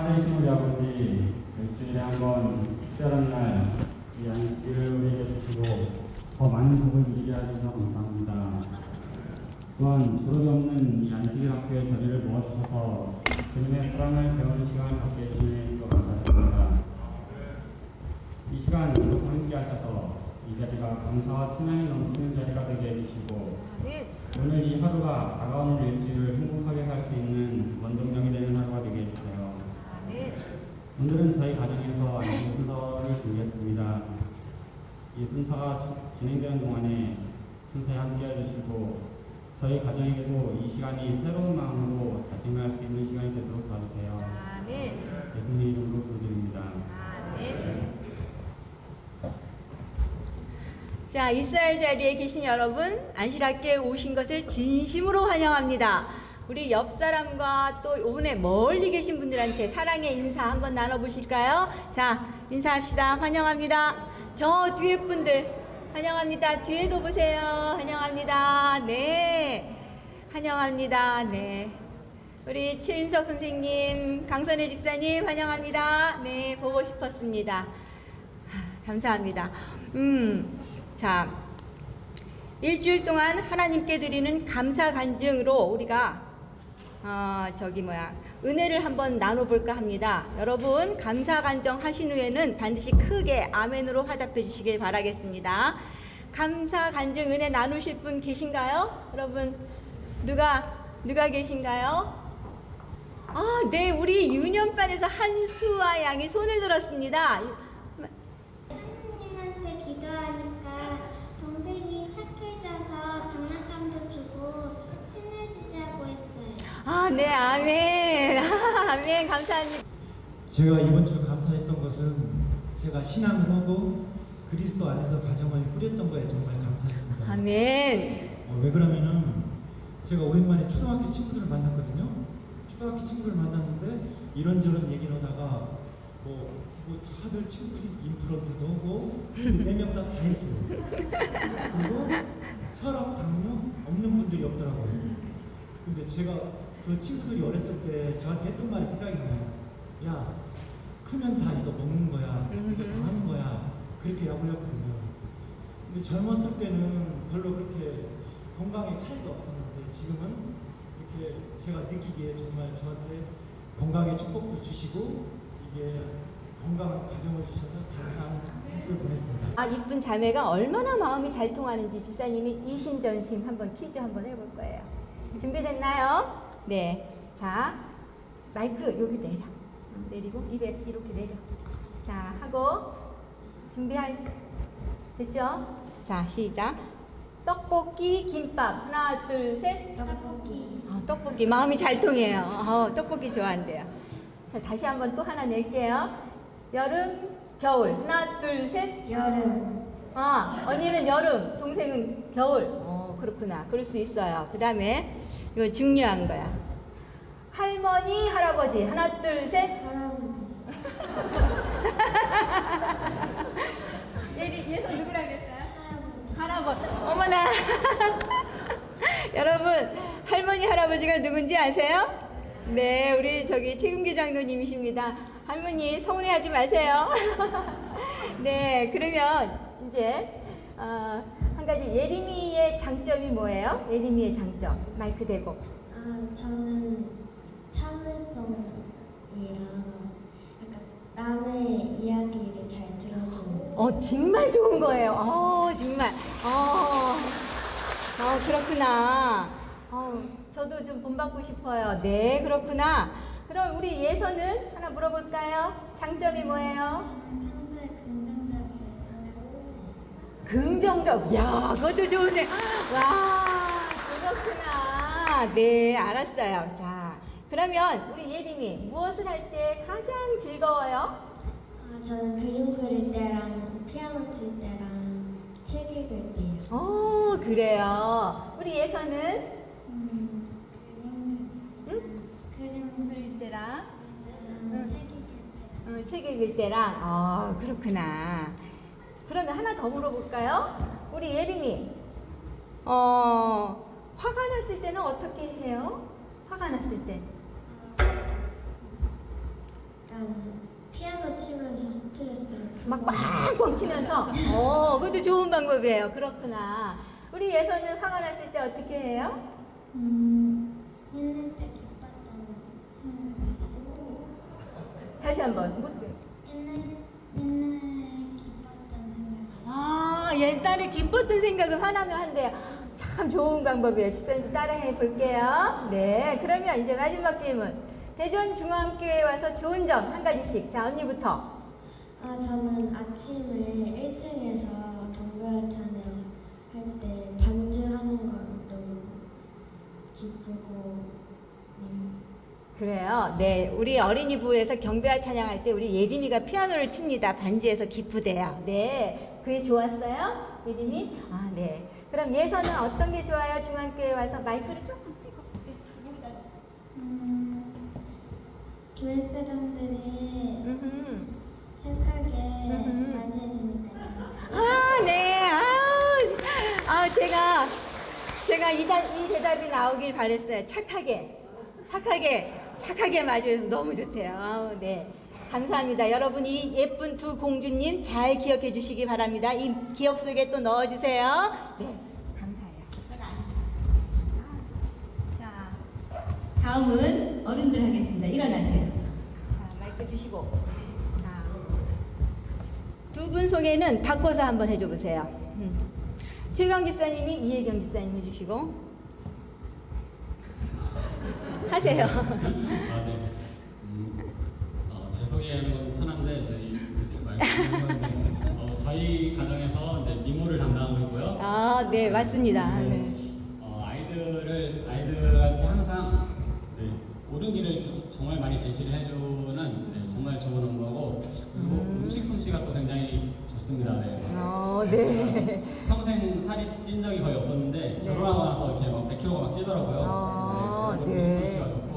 살아계신 우리 아버지, 일주일에 한 번 특별한 날, 이 안식일을 우리에게 주시고 더 많은 복을 누리게 하셔서 감사합니다. 또한 졸업이 없는 이 안식일 학교에 저희를 모아주셔서 주님의 사랑을 배우는 시간을 갖게 해주시니 또 감사드립니다. 이 시간 모두 함께 하셔서 이 자리가 감사와 찬양이 넘치는 자리가 되게 해주시고 오늘 이 하루가 다가오는 일주일을 행복하게 살 수 있는 원동력이 되는 하루가 되게 해주세요. 오늘은 저희 가정에서 안식 순서를 준비했습니다. 이 순서가 진행되는 동안에 순서에 함께 해주시고 저희 가정에게도 이 시간이 새로운 마음으로 다짐할 수 있는 시간이 되도록 도와주세요. 예수님 이름으로 부탁드립니다. 자, 이스라엘 자리에 계신 여러분, 안식학교에 오신 것을 진심으로 환영합니다. 우리 옆 사람과 또 오늘 멀리 계신 분들한테 사랑의 인사 한번 나눠보실까요? 자, 인사합시다. 환영합니다. 저 뒤에 분들 환영합니다. 뒤에도 보세요. 환영합니다. 네, 환영합니다. 네, 우리 최윤석 선생님, 강선혜 집사님 환영합니다. 네, 보고 싶었습니다. 감사합니다. 자, 일주일 동안 하나님께 드리는 감사 간증으로 우리가 은혜를 한번 나눠볼까 합니다. 여러분, 감사 간증 하신 후에는 반드시 크게 아멘으로 화답해 주시길 바라겠습니다. 감사 간증 은혜 나누실 분 계신가요? 여러분, 누가 계신가요? 네, 우리 유년반에서 한수와 양이 손을 들었습니다. 하나님한테 기도하니까 동생이 착해져서 장난감도 주고 친해지자고 했어요. 네, 아멘. 아멘, 감사합니다. 제가 이번 주 감사했던 것은 제가 신앙을 하고 그리스도 안에서 가정을 꾸렸던 거에 정말 감사했습니다. 아멘. 왜 그러면은 제가 오랜만에 초등학교 친구들을 만났거든요. 초등학교 친구를 만났는데 이런저런 얘기 하다가 뭐 다들 친구들이 인프런트도 하고 4명 다 했어요. 그리고 혈압, 당뇨 없는 분들이 없더라고요. 근데 제가 그 친구들이 어렸을 때 저한테 했던 말이 생각이 나요. 야, 크면 다 이거 먹는 거야, 이거 다 하는 거야. 그렇게 약올렸거든요. 근데 젊었을 때는 별로 그렇게 건강에 차이가 없었는데 지금은 이렇게 제가 느끼기에 정말 저한테 건강의 축복도 주시고 이게 건강한 가정을 주셔서 감사한 일주를 보냈습니다. 이쁜 자매가 얼마나 마음이 잘 통하는지 주사님이 이심전심 한번 퀴즈 한번 해볼 거예요. 준비됐나요? 네. 자, 마이크 여기 내리고 입에 이렇게 내려. 자, 하고 됐죠? 자, 시작. 떡볶이, 김밥. 하나, 둘, 셋. 떡볶이. 떡볶이 마음이 잘 통해요. 떡볶이 좋아한대요. 자, 다시 한번 또 하나 낼게요. 여름, 겨울. 하나, 둘, 셋. 여름. 언니는 여름, 동생은 겨울. 그렇구나. 그럴 수 있어요. 그 다음에 이거 중요한 거야. 할머니, 할아버지. 하나, 둘, 셋. 할아버지. 얘손 누구랑 했어요? 할아버지. 어머나. 여러분, 할머니, 할아버지가 누군지 아세요? 네, 우리 최금기 장로님이십니다. 할머니, 서운해하지 마세요. 네, 그러면 이제 한 가지 예림이의 장점이 뭐예요? 예림이의 장점. 마이크 대고. 저는 참을성이랑 약간 남의 이야기를 잘 들어주는. 정말 좋은 거예요. 정말. 그렇구나. 저도 좀 본받고 싶어요. 네, 그렇구나. 그럼 우리 예선은 하나 물어볼까요? 장점이 뭐예요? 평소에 긍정적이어서. 긍정적. 야, 그것도 좋으세요. 와, 그렇구나. 네, 알았어요. 자, 그러면 우리 예림이 무엇을 할 때 가장 즐거워요? 저는 그림 그릴 때랑 피아노 칠 때랑 책 읽을 때요. 그래요. 우리 예선은? 그림 그릴 때랑? 책 읽을 때랑. 책 읽을 때랑. 그렇구나. 그러면 하나 더 물어볼까요? 우리 예림이, 화가 났을 때는 어떻게 해요? 화가 났을 때. 약간 피아노 치면서 스트레스를 막 꽝꽝 치면서. 그것도 좋은 방법이에요. 그렇구나. 우리 예선은 화가 났을 때 어떻게 해요? 옛날 때 기뻤던 생각이 다시 한번. 못 옛날에 기뻤던 생각이 옛날에 기뻤던 생각을 화나면 한대요. 참 좋은 방법이에요. 집사님도 따라해 볼게요. 네, 그러면 이제 마지막 질문. 대전중앙교회 와서 좋은 점 한 가지씩. 자, 언니부터. 저는 아침에 1층에서 경배와 찬양 할 때 반주하는 걸 너무 기쁘고 그래요. 네, 우리 어린이 부에서 경배와 찬양할 때 우리 예림이가 피아노를 칩니다. 반주해서 기쁘대요. 네, 그게 좋았어요? 예림이? 네. 그럼 예선은 어떤 게 좋아요? 중앙교회 와서 마이크를 조금 띄고 여기다가. 교회 사람들이 착하게 맞이해주니까 네. 제가 이 대답이 나오길 바랬어요. 착하게 마주해서 너무 좋대요. 네. 감사합니다. 여러분, 이 예쁜 두 공주님 잘 기억해 주시기 바랍니다. 이 기억 속에 또 넣어주세요. 네. 감사해요. 자, 다음은 어른들 하겠습니다. 일어나세요. 자, 마이크 주시고. 자, 두 분 소개는 바꿔서 한번 해줘 보세요. 최강 집사님이 이혜경 집사님 해주시고 하세요. 네. 제 소개하는 건 편한데 저희 가정에서 이제 미모를 담당하고 있고요. 네, 맞습니다. 네. 아이들한테 항상 옳은 길을 정말 많이 제시를 해주는 정말 좋은 업무하고 그리고 음식 솜씨가 또 굉장히 좋습니다. 네. 평생 살이 찐 적이 거의 없었는데 결혼하고 나서 이렇게 막 100kg가 막 찌더라고요. 음식 솜씨가 좋고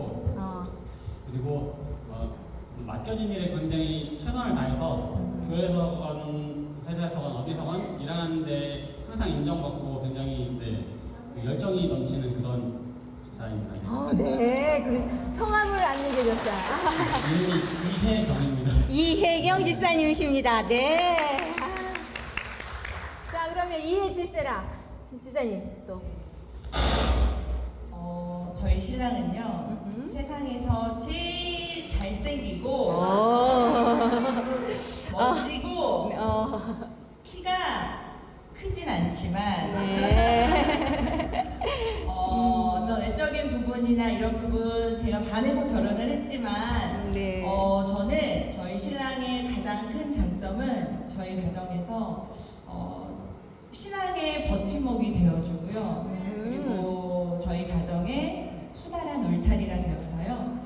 그리고 맡겨진 일에 굉장히 최선을 다해서 교회에서건 회사에서건 어디서건 일하는데 항상 인정받고 굉장히 열정이 넘치는 그런 집사입니다. 네. 성함을 안 얘기해줬어요. 이름이 이혜경입니다. 이혜경 집사님이십니다. 네. 자, 그러면 이혜 집사랑 집사님 또. 저희 신랑은요 세상에서 제일 잘생기고 멋지고 키가 크진 않지만 어떤 외적인 부분이나 이런 부분 제가 반해서 결혼을 했지만 저는 저희 신랑의 가장 큰 장점은 저희 가정에서 신앙의 버팀목이 되어주고요. 그리고 저희 가정에 수달한 울타리가 되어서요.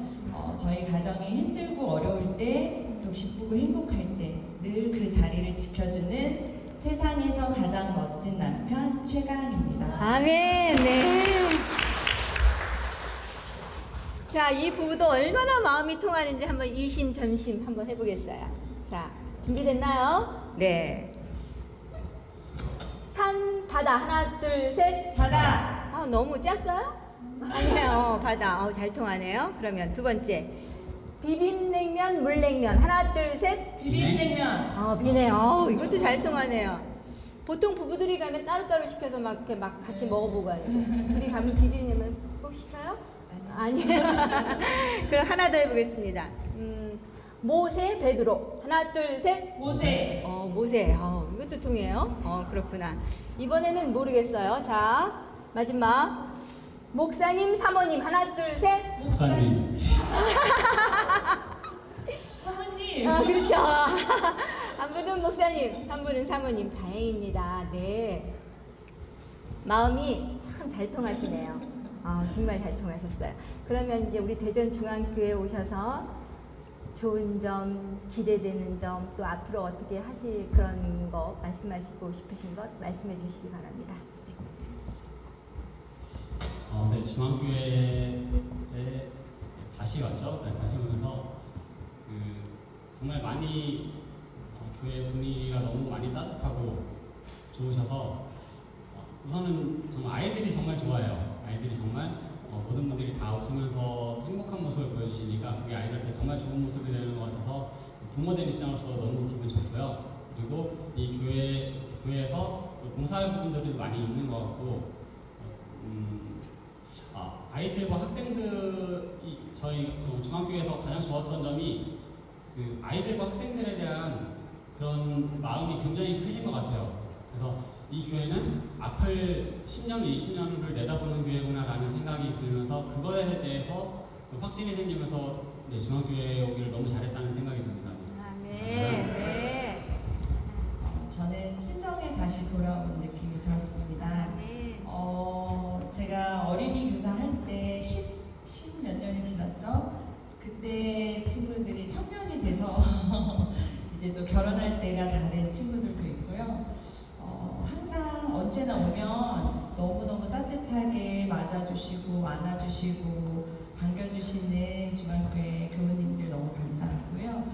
저희 가정이 힘들고 어려울 때 또 기쁘고 행복할 때 늘 그 자리를 지켜주는 세상에서 가장 멋진 남편 최강입니다. 아멘. 네. 자, 이 부부도 얼마나 마음이 통하는지 한번 이심전심 한번 해보겠어요. 자, 준비됐나요? 네. 산, 바다. 하나, 둘, 셋. 바다. 너무 짰어요? 아니에요. 바다. 잘 통하네요. 그러면 두 번째. 비빔냉면, 물냉면. 하나, 둘, 셋. 비빔냉면. 비네. 이것도 잘 통하네요. 보통 부부들이 가면 따로따로 시켜서 막 이렇게 막 같이 먹어보고 하죠. 둘이 가면 비빔냉면 꼭 시켜요? 아니에요. 그럼 하나 더 해보겠습니다. 모세, 베드로. 하나, 둘, 셋. 모세. 모세. 이것도 통해요. 그렇구나. 이번에는 모르겠어요. 자, 마지막. 목사님, 사모님. 하나, 둘, 셋. 목사님. 사모님. 그렇죠. 한 분은 목사님, 한 분은 사모님. 다행입니다. 네. 마음이 참 잘 통하시네요. 정말 잘 통하셨어요. 그러면 이제 우리 대전중앙교회 오셔서 좋은 점, 기대되는 점, 또 앞으로 어떻게 하실 그런 거 말씀하시고 싶으신 것 말씀해 주시기 바랍니다. 중앙교회에 다시 왔죠. 다시 오면서 정말 많이 교회 분위기가 너무 많이 따뜻하고 좋으셔서 우선은 정말 아이들이 정말 좋아요. 아이들이 정말 모든 분들이 다 웃으면서 행복한 모습을 보여주시니까 그게 아이들한테 정말 좋은 모습이 되는 것 같아서 부모된 입장으로서 너무 기분 좋고요. 그리고 이 교회에서 봉사부분들이 많이 있는 것 같고 아이들과 학생들이 저희 중학교에서 가장 좋았던 점이 그 아이들과 학생들에 대한 그런 마음이 굉장히 크신 것 같아요. 그래서 이 교회는 앞을 10년, 20년을 내다보는 교회구나라는 생각이 들면서 그거에 대해서 확신이 생기면서 중앙교회에 오기를 너무 잘했다는 생각이 듭니다. 아멘. 네. 저는 친정에 다시 돌아온 느낌이 들었습니다. 제가 어린이 교사 할 때 10 몇 년이 지났죠. 그때 친구들이 청년이 돼서 이제 또 결혼할 때가 다 된 친구들도 있고요. 항상 언제나 오면 너무너무 따뜻하게 맞아주시고 안아주시고 반겨주시는 중앙교회 교우님들 너무 감사하고요.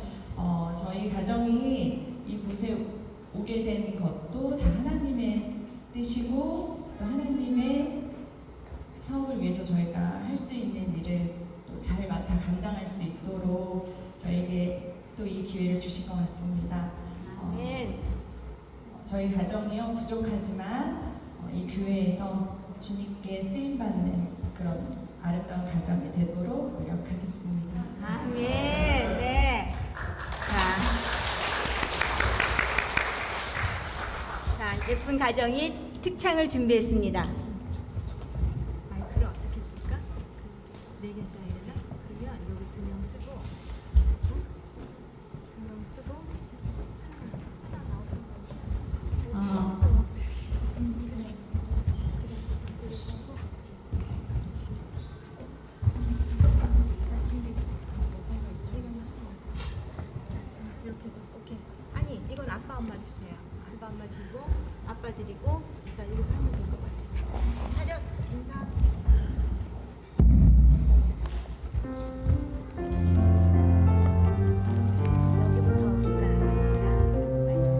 저희 가정이 이곳에 오게 된 것도 다 하나님의 뜻이고 또 하나님의 사업을 위해서 저희가 할 수 있는 일을 또 잘 맡아 감당할 수 있도록 저에게 또 이 기회를 주신 것 같습니다. 저희 가정이요 부족하지만 이 교회에서 주님께 쓰임받는 그런 아름다운 가정이 되도록 노력하겠습니다. 아멘. 네. 자, 예쁜 가정이 특창을 준비했습니다. 마이크를 어떻게 쓸까? 4개 써야 되나? 그러면 여기 2명 쓰고, 2명 쓰고, 하나 나오고. 이렇게 해서 오케이. 아니 이건 아빠 엄마 주세요. 아빠 엄마 주고 아빠 드리고 자 여기서 하면 될 것 같아요. 차렷 인사. 여기부터 우리가 말씀.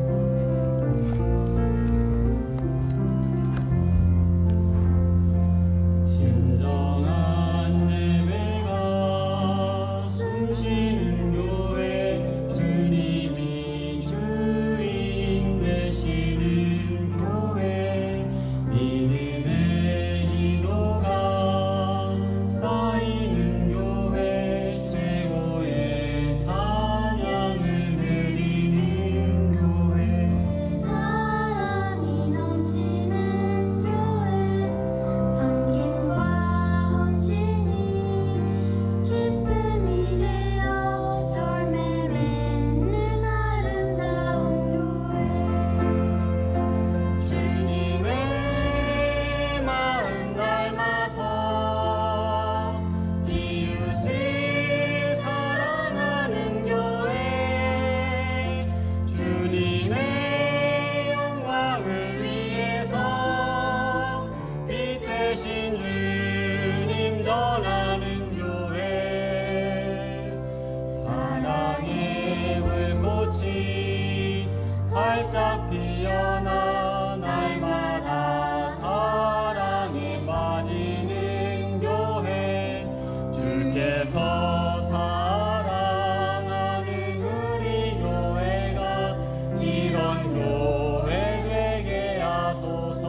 진정한 예배가 숨쉬는 교회 주님이 주인 되시는 교회 믿음의 기도가 쌓이는 교회 최고의 찬양을 드리는 교회 사랑이 넘치는 교회 섬김과 헌신이 기쁨이 되어 열매 맺는 아름다운 교회 주님의 마음 닮아서 이웃을 사랑하는 교회 주님의 영광을 위해서 빛 되신 주님 전하는 교회 사랑의 불꽃이 활짝 피어나 날마다 사랑에 빠지는 교회 주께서 사랑하는 우리 교회가 이런 교회 되게 하소서.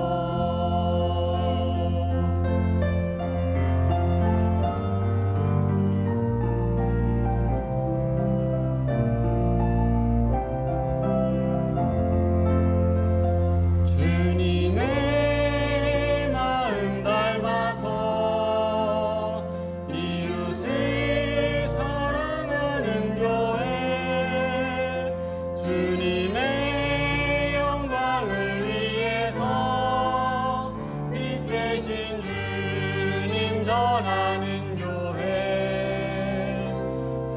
주님의 마음 닮아서 이웃을 사랑하는 교회 주님의 영광을 위해서 빛 되신 주님 전하는 교회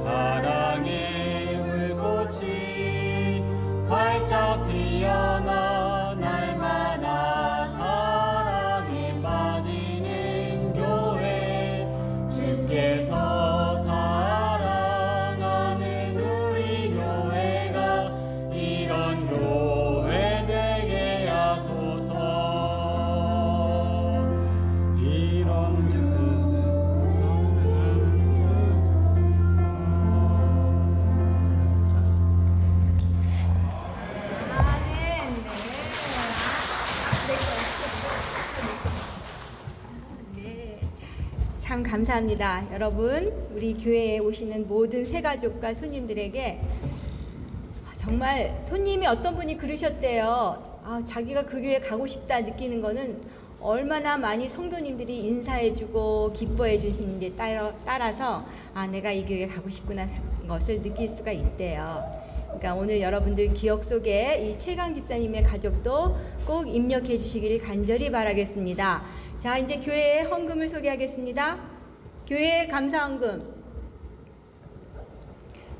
사랑의 불꽃이 활짝 피어나 날마다 사랑에 빠지는 교회 주께서 사랑하는 우리 교회가 이런 교회 되게 하소서. 이런 교회 참 감사합니다. 여러분, 우리 교회에 오시는 모든 새가족과 손님들에게 정말 손님이 어떤 분이 그러셨대요. 자기가 그 교회 가고 싶다 느끼는 거는 얼마나 많이 성도님들이 인사해주고 기뻐해 주시는지에 따라서 내가 이 교회에 가고 싶구나 하는 것을 느낄 수가 있대요. 그러니까 오늘 여러분들 기억 속에 이 최강 집사님의 가족도 꼭 입력해 주시기를 간절히 바라겠습니다. 자, 이제 교회의 헌금을 소개하겠습니다. 교회 감사헌금.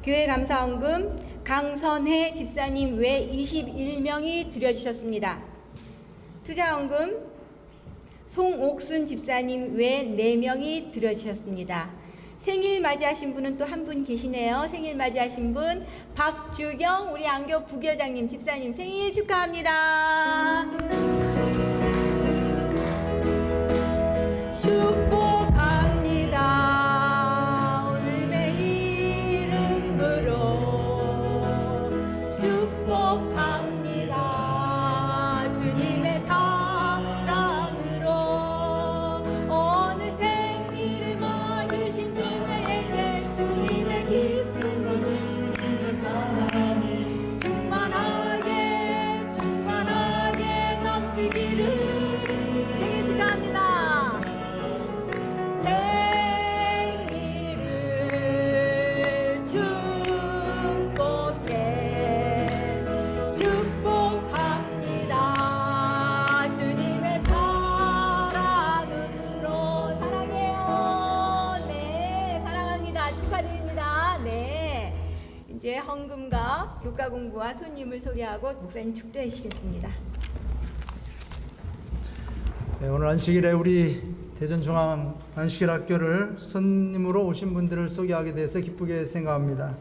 교회 감사헌금 강선혜 집사님 외 21명이 드려주셨습니다. 투자헌금 송옥순 집사님 외 4명이 드려주셨습니다. 생일 맞이하신 분은 또 한 분 계시네요. 생일 맞이하신 분 박주경 우리 안교 부교장님 집사님 생일 축하합니다. 축복합니다. 오늘의 이름으로 축복합니다. 주님의 사랑으로 어느 생일을 맞으신 주님에게 주님의 기쁨으로 주님의 사랑이 충만하게 충만하게 넘치기를 생일 축하합니다. 생일을 축복해 축복합니다. 주님의 사랑으로 사랑해요. 네, 사랑합니다. 축하드립니다. 네, 이제 헌금과 교과 공부와 손님을 소개하고 목사님 축도하시겠습니다. 네, 오늘 안식일에 우리 대전중앙 안식일학교를 손님으로 오신 분들을 소개하게 돼서 기쁘게 생각합니다.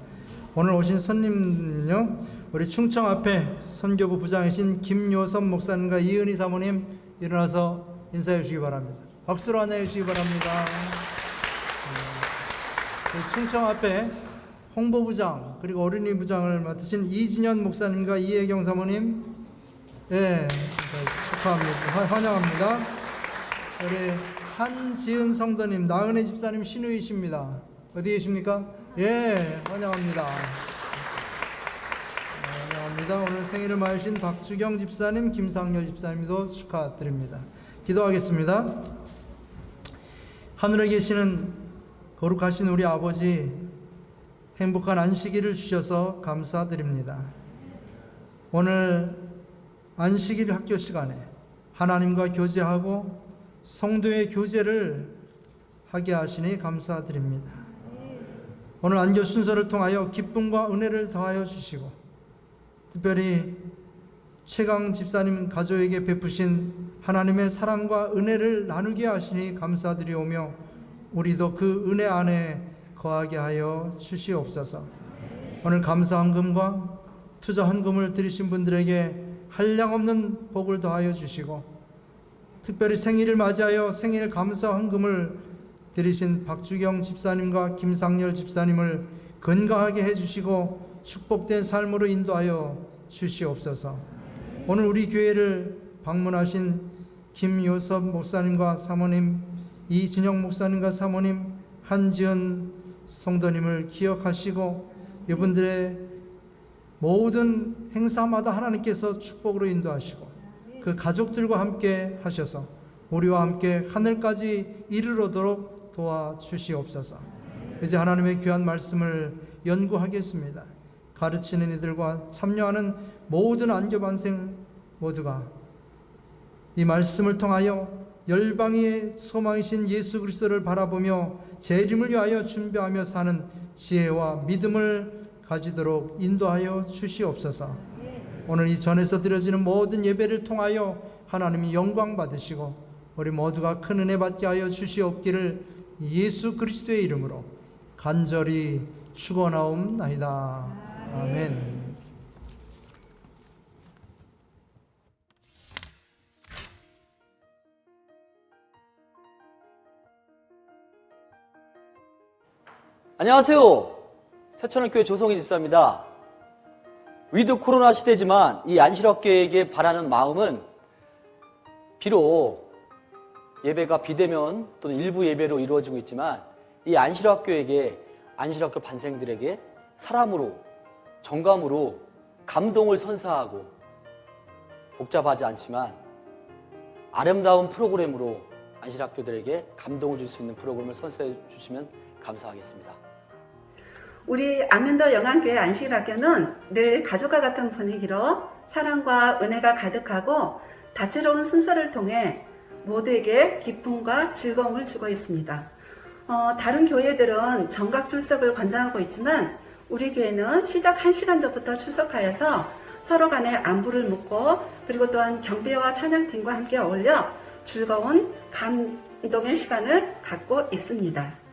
오늘 오신 손님은요, 우리 충청 앞에 선교부 부장이신 김요섭 목사님과 이은희 사모님 일어나서 인사해 주시기 바랍니다. 박수로 환영해 주시기 바랍니다. 충청 앞에 홍보부장 그리고 어린이 부장을 맡으신 이진현 목사님과 이혜경 사모님, 예, 축하합니다. 환영합니다. 우리 한지은 성도님, 나은혜 집사님 신우이십니다. 어디 계십니까? 예, 환영합니다. 환영합니다. 오늘 생일을 맞으신 박주경 집사님, 김상열 집사님도 축하드립니다. 기도하겠습니다. 하늘에 계시는 거룩하신 우리 아버지, 행복한 안식일을 주셔서 감사드립니다. 오늘 안식일 학교 시간에 하나님과 교제하고 성도의 교제를 하게 하시니 감사드립니다. 오늘 안교 순서를 통하여 기쁨과 은혜를 더하여 주시고 특별히 최강 집사님 가족에게 베푸신 하나님의 사랑과 은혜를 나누게 하시니 감사드리오며 우리도 그 은혜 안에 거하게 하여 주시옵소서. 오늘 감사헌금과 투자헌금을 드리신 분들에게 한량없는 복을 더하여 주시고 특별히 생일을 맞이하여 생일 감사 헌금을 드리신 박주경 집사님과 김상열 집사님을 건강하게 해주시고 축복된 삶으로 인도하여 주시옵소서. 오늘 우리 교회를 방문하신 김요섭 목사님과 사모님, 이진영 목사님과 사모님, 한지은 성도님을 기억하시고 이분들의 모든 행사마다 하나님께서 축복으로 인도하시고 그 가족들과 함께 하셔서 우리와 함께 하늘까지 이르러도록 도와주시옵소서. 이제 하나님의 귀한 말씀을 연구하겠습니다. 가르치는 이들과 참여하는 모든 안교반생 모두가 이 말씀을 통하여 열방의 소망이신 예수 그리스도를 바라보며 재림을 위하여 준비하며 사는 지혜와 믿음을 가지도록 인도하여 주시옵소서. 오늘 이 전에서 드려지는 모든 예배를 통하여 하나님이 영광 받으시고 우리 모두가 큰 은혜 받게 하여 주시옵기를 예수 그리스도의 이름으로 간절히 축원하옵나이다. 아멘. 안녕하세요. 새천을교회 조성희 집사입니다. 위드 코로나 시대지만 이 안실학교에게 바라는 마음은 비록 예배가 비대면 또는 일부 예배로 이루어지고 있지만 이 안실학교에게 안실학교 반생들에게 사람으로 정감으로 감동을 선사하고 복잡하지 않지만 아름다운 프로그램으로 안실학교들에게 감동을 줄 수 있는 프로그램을 선사해 주시면 감사하겠습니다. 우리 안면도 영안교회 안식일학교는 늘 가족과 같은 분위기로 사랑과 은혜가 가득하고 다채로운 순서를 통해 모두에게 기쁨과 즐거움을 주고 있습니다. 다른 교회들은 정각 출석을 권장하고 있지만 우리 교회는 시작 1시간 전부터 출석하여서 서로 간에 안부를 묻고 그리고 또한 경배와 찬양팀과 함께 어울려 즐거운 감동의 시간을 갖고 있습니다.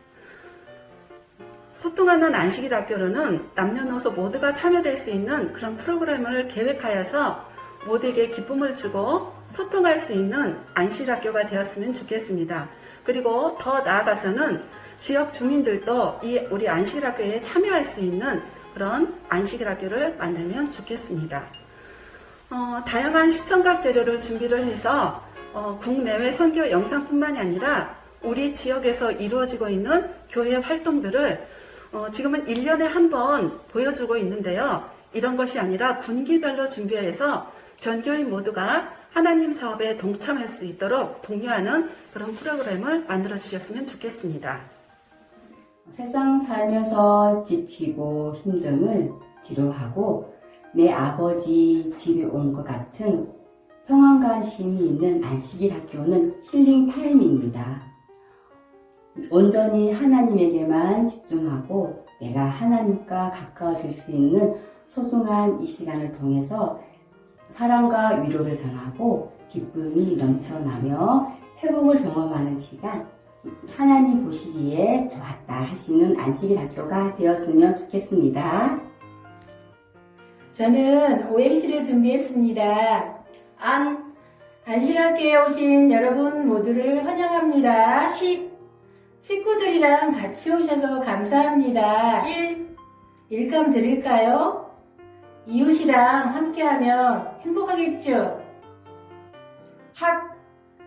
소통하는 안식일 학교로는 남녀노소 모두가 참여될 수 있는 그런 프로그램을 계획하여서 모두에게 기쁨을 주고 소통할 수 있는 안식일 학교가 되었으면 좋겠습니다. 그리고 더 나아가서는 지역 주민들도 우리 안식일 학교에 참여할 수 있는 그런 안식일 학교를 만들면 좋겠습니다. 다양한 시청각 재료를 준비를 해서 국내외 선교 영상뿐만이 아니라 우리 지역에서 이루어지고 있는 교회 활동들을 지금은 1년에 한 번 보여주고 있는데요. 이런 것이 아니라 분기별로 준비해서 전 교인 모두가 하나님 사업에 동참할 수 있도록 독려하는 그런 프로그램을 만들어 주셨으면 좋겠습니다. 세상 살면서 지치고 힘듦을 뒤로하고 내 아버지 집에 온 것 같은 평안과 쉼이 있는 안식일 학교는 힐링 타임입니다. 온전히 하나님에게만 집중하고 내가 하나님과 가까워질 수 있는 소중한 이 시간을 통해서 사랑과 위로를 전하고 기쁨이 넘쳐나며 회복을 경험하는 시간, 하나님 보시기에 좋았다 하시는 안식일 학교가 되었으면 좋겠습니다. 저는 오행시를 준비했습니다. 안식일학교에 오신 여러분 모두를 환영합니다. 식구들이랑 같이 오셔서 감사합니다. 일감 드릴까요? 이웃이랑 함께하면 행복하겠죠?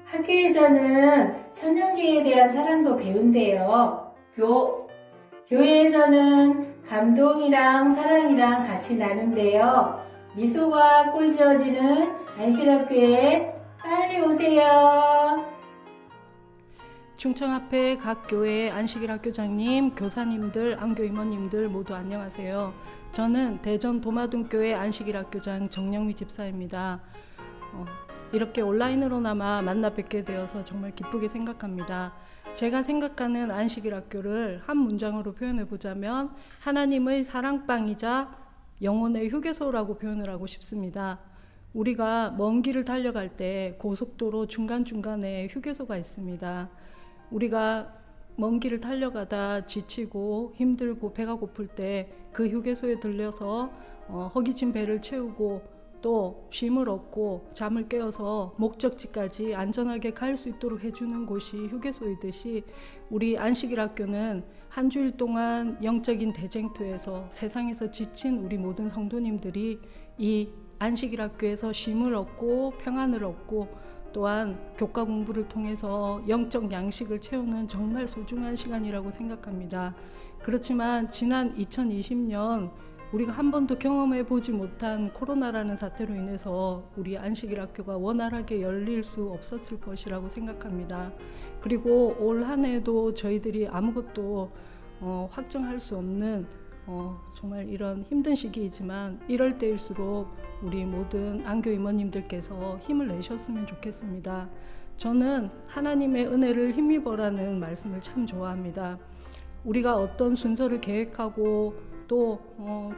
학교에서는 천연계에 대한 사랑도 배운대요. 교회에서는 감동이랑 사랑이랑 같이 나눈대요. 미소가 꼴지어지는 안식일학교에 빨리 오세요. 충청 앞에 각 교회 안식일 학교장님, 교사님들, 안교 임원님들 모두 안녕하세요. 저는 대전 도마동교회 안식일 학교장 정영미 집사입니다. 이렇게 온라인으로나마 만나 뵙게 되어서 정말 기쁘게 생각합니다. 제가 생각하는 안식일 학교를 한 문장으로 표현해 보자면 하나님의 사랑방이자 영혼의 휴게소라고 표현을 하고 싶습니다. 우리가 먼 길을 달려갈 때 고속도로 중간중간에 휴게소가 있습니다. 우리가 먼 길을 달려가다 지치고 힘들고 배가 고플 때 그 휴게소에 들려서 허기진 배를 채우고 또 쉼을 얻고 잠을 깨어서 목적지까지 안전하게 갈 수 있도록 해주는 곳이 휴게소이듯이 우리 안식일 학교는 한 주일 동안 영적인 대쟁투에서 세상에서 지친 우리 모든 성도님들이 이 안식일 학교에서 쉼을 얻고 평안을 얻고 또한 교과 공부를 통해서 영적 양식을 채우는 정말 소중한 시간이라고 생각합니다. 그렇지만 지난 2020년 우리가 한 번도 경험해 보지 못한 코로나라는 사태로 인해서 우리 안식일 학교가 원활하게 열릴 수 없었을 것이라고 생각합니다. 그리고 올 한 해도 저희들이 아무것도 확정할 수 없는 정말 이런 힘든 시기이지만 이럴 때일수록 우리 모든 안교 임원님들께서 힘을 내셨으면 좋겠습니다. 저는 하나님의 은혜를 힘입어라는 말씀을 참 좋아합니다. 우리가 어떤 순서를 계획하고 또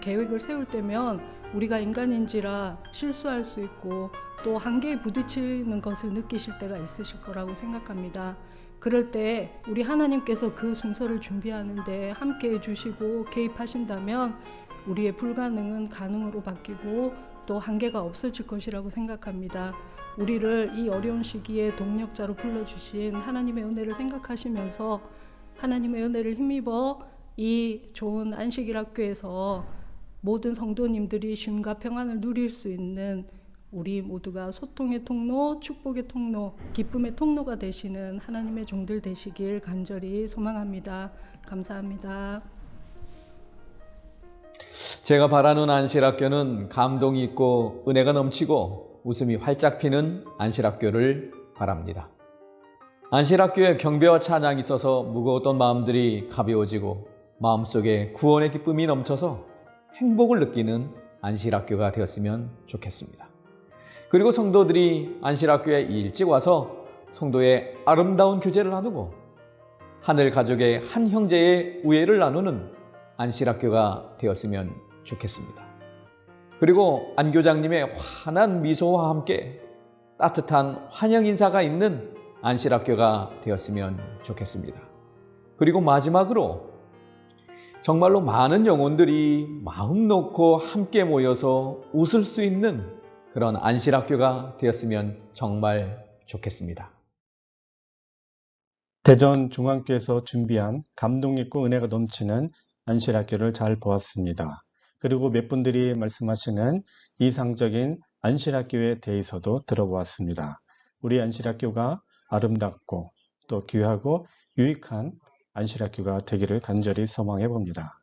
계획을 세울 때면 우리가 인간인지라 실수할 수 있고 또 한계에 부딪히는 것을 느끼실 때가 있으실 거라고 생각합니다. 그럴 때 우리 하나님께서 그 순서를 준비하는데 함께해 주시고 개입하신다면 우리의 불가능은 가능으로 바뀌고 또 한계가 없어질 것이라고 생각합니다. 우리를 이 어려운 시기에 동력자로 불러주신 하나님의 은혜를 생각하시면서 하나님의 은혜를 힘입어 이 좋은 안식일 학교에서 모든 성도님들이 쉼과 평안을 누릴 수 있는 우리 모두가 소통의 통로, 축복의 통로, 기쁨의 통로가 되시는 하나님의 종들 되시길 간절히 소망합니다. 감사합니다. 제가 바라는 안실학교는 감동이 있고 은혜가 넘치고 웃음이 활짝 피는 안실학교를 바랍니다. 안실학교에 경배와 찬양이 있어서 무거웠던 마음들이 가벼워지고 마음속에 구원의 기쁨이 넘쳐서 행복을 느끼는 안실학교가 되었으면 좋겠습니다. 그리고 성도들이 안실학교에 일찍 와서 성도의 아름다운 교제를 나누고 하늘 가족의 한 형제의 우애를 나누는 안실학교가 되었으면 좋겠습니다. 그리고 안교장님의 환한 미소와 함께 따뜻한 환영 인사가 있는 안실학교가 되었으면 좋겠습니다. 그리고 마지막으로 정말로 많은 영혼들이 마음 놓고 함께 모여서 웃을 수 있는 그런 안실학교가 되었으면 정말 좋겠습니다. 대전중앙교에서 준비한 감동 있고 은혜가 넘치는 안실학교를 잘 보았습니다. 그리고 몇 분들이 말씀하시는 이상적인 안실학교에 대해서도 들어보았습니다. 우리 안실학교가 아름답고 또 귀하고 유익한 안실학교가 되기를 간절히 소망해 봅니다.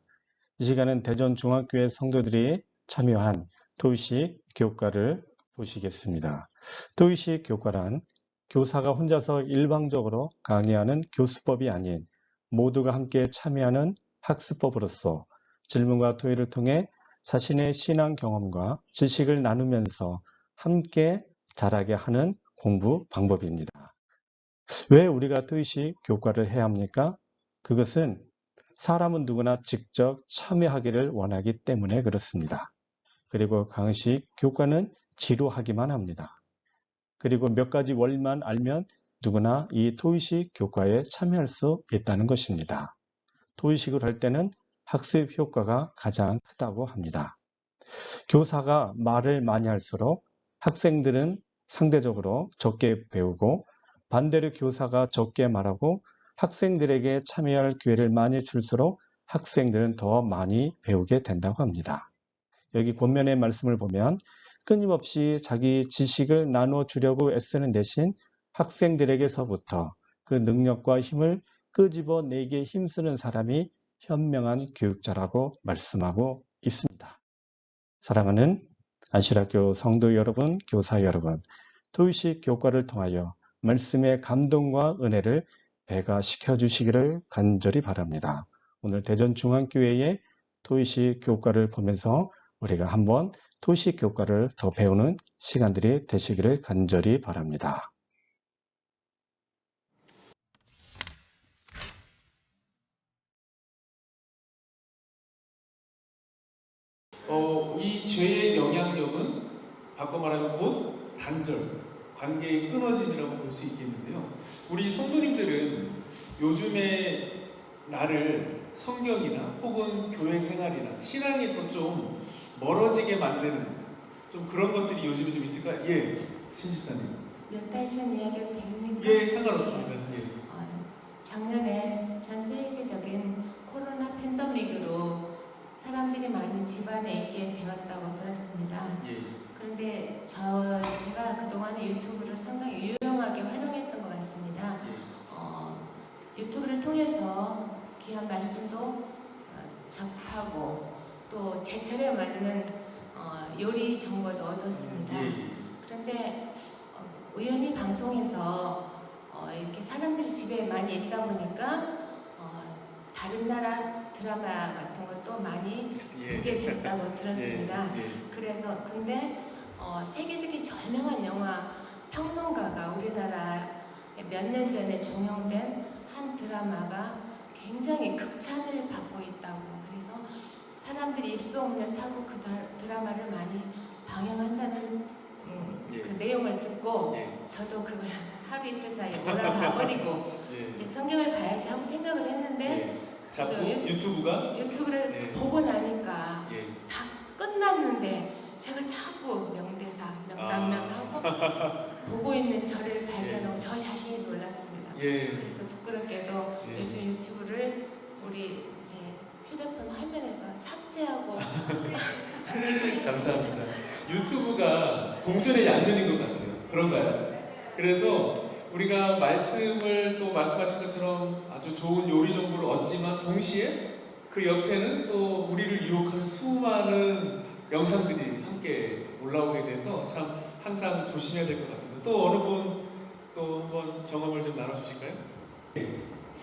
이 시간은 대전중앙교회 성도들이 참여한 토의식 교과를 보시겠습니다. 토의식 교과란 교사가 혼자서 일방적으로 강의하는 교수법이 아닌 모두가 함께 참여하는 학습법으로서 질문과 토의를 통해 자신의 신앙 경험과 지식을 나누면서 함께 자라게 하는 공부 방법입니다. 왜 우리가 토의식 교과를 해야 합니까? 그것은 사람은 누구나 직접 참여하기를 원하기 때문에 그렇습니다. 그리고 강의식 교과는 지루하기만 합니다. 그리고 몇 가지 원리만 알면 누구나 이 토의식 교과에 참여할 수 있다는 것입니다. 토의식을 할 때는 학습 효과가 가장 크다고 합니다. 교사가 말을 많이 할수록 학생들은 상대적으로 적게 배우고 반대로 교사가 적게 말하고 학생들에게 참여할 기회를 많이 줄수록 학생들은 더 많이 배우게 된다고 합니다. 여기 본면의 말씀을 보면 끊임없이 자기 지식을 나눠주려고 애쓰는 대신 학생들에게서부터 그 능력과 힘을 끄집어내기에 힘쓰는 사람이 현명한 교육자라고 말씀하고 있습니다. 사랑하는 안실학교 성도 여러분, 교사 여러분, 토의식 교과를 통하여 말씀의 감동과 은혜를 배가시켜 주시기를 간절히 바랍니다. 오늘 대전중앙교회의 토의식 교과를 보면서 우리가 한번 토의식 교과를 더 배우는 시간들이 되시기를 간절히 바랍니다. 이 죄의 영향력은 바꿔 말하면 곧 단절, 관계의 끊어짐이라고 볼 수 있겠는데요. 우리 성도님들은 요즘에 나를 성경이나 혹은 교회 생활이나 신앙에서 좀 멀어지게 만드는 좀 그런 것들이 요즘에 좀 있을까요? 예, 신집사님. 몇 달 전 이야기가 됩니까? 예, 상관없습니다. 예. 작년에 전 세계적인 코로나 팬데믹으로 사람들이 많이 집안에 있게 되었다고 들었습니다. 예. 그런데 제가 그동안에 유튜브를 상당히 유용하게 활용했던 것 같습니다. 유튜브를 통해서 귀한 말씀도 접하고 또 제철에 맞는 요리 정보도 얻었습니다. 그런데 우연히 방송에서 이렇게 사람들이 집에 많이 있다 보니까 다른 나라 드라마 같은 것도 많이 보게 됐다고 들었습니다. 그래서 근데 세계적인 저명한 영화 평론가가 우리나라에 몇 년 전에 종영된 한 드라마가 굉장히 극찬을 받고 있다고, 그래서 사람들이 입소문을 타고 그 드라마를 많이 방영한다는 그 내용을 듣고 저도 그걸 하루 이틀 사이에 몰아봐버리고 이제 성경을 봐야지 하고 생각을 했는데 유튜브를 보고 나니까 다 끝났는데 제가 자꾸 명대사, 명단면하고 보고 있는 저를 발견하고 저 자신이 놀랐습니다. 그래서 부끄럽게도 요즘 유튜브를 우리 제 휴대폰 화면에서 삭제하고 즐기고 있습니다. 감사합니다. 유튜브가 동전의 양면인 것 같아요. 그런가요? 그래서 우리가 말씀을 또 말씀하신 것처럼 아주 좋은 요리 정보를 얻지만 동시에 그 옆에는 또 우리를 유혹하는 수많은 영상들이 함께 올라오게 돼서 참 항상 조심해야 될 것 같습니다. 또 어느 분 또 한번 경험을 좀 나눠주실까요?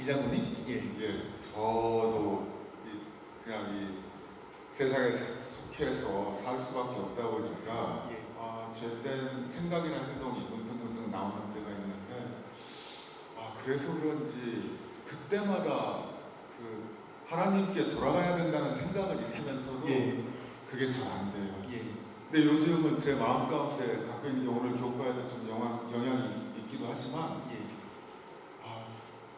이장모님? 예, 저도 그냥 이 세상에 속해서 살 수밖에 없다 보니까 죄된 생각이나 행동이 문득문득 나오는 때가 있는데 그래서 그런지 그때마다 그 하나님께 돌아가야 된다는 생각은 있으면서도 그게 잘 안 돼요. 근데 요즘은 제 마음 가운데 갖고 있는 게 오늘 교과에도 좀 영향이 있기도 하지만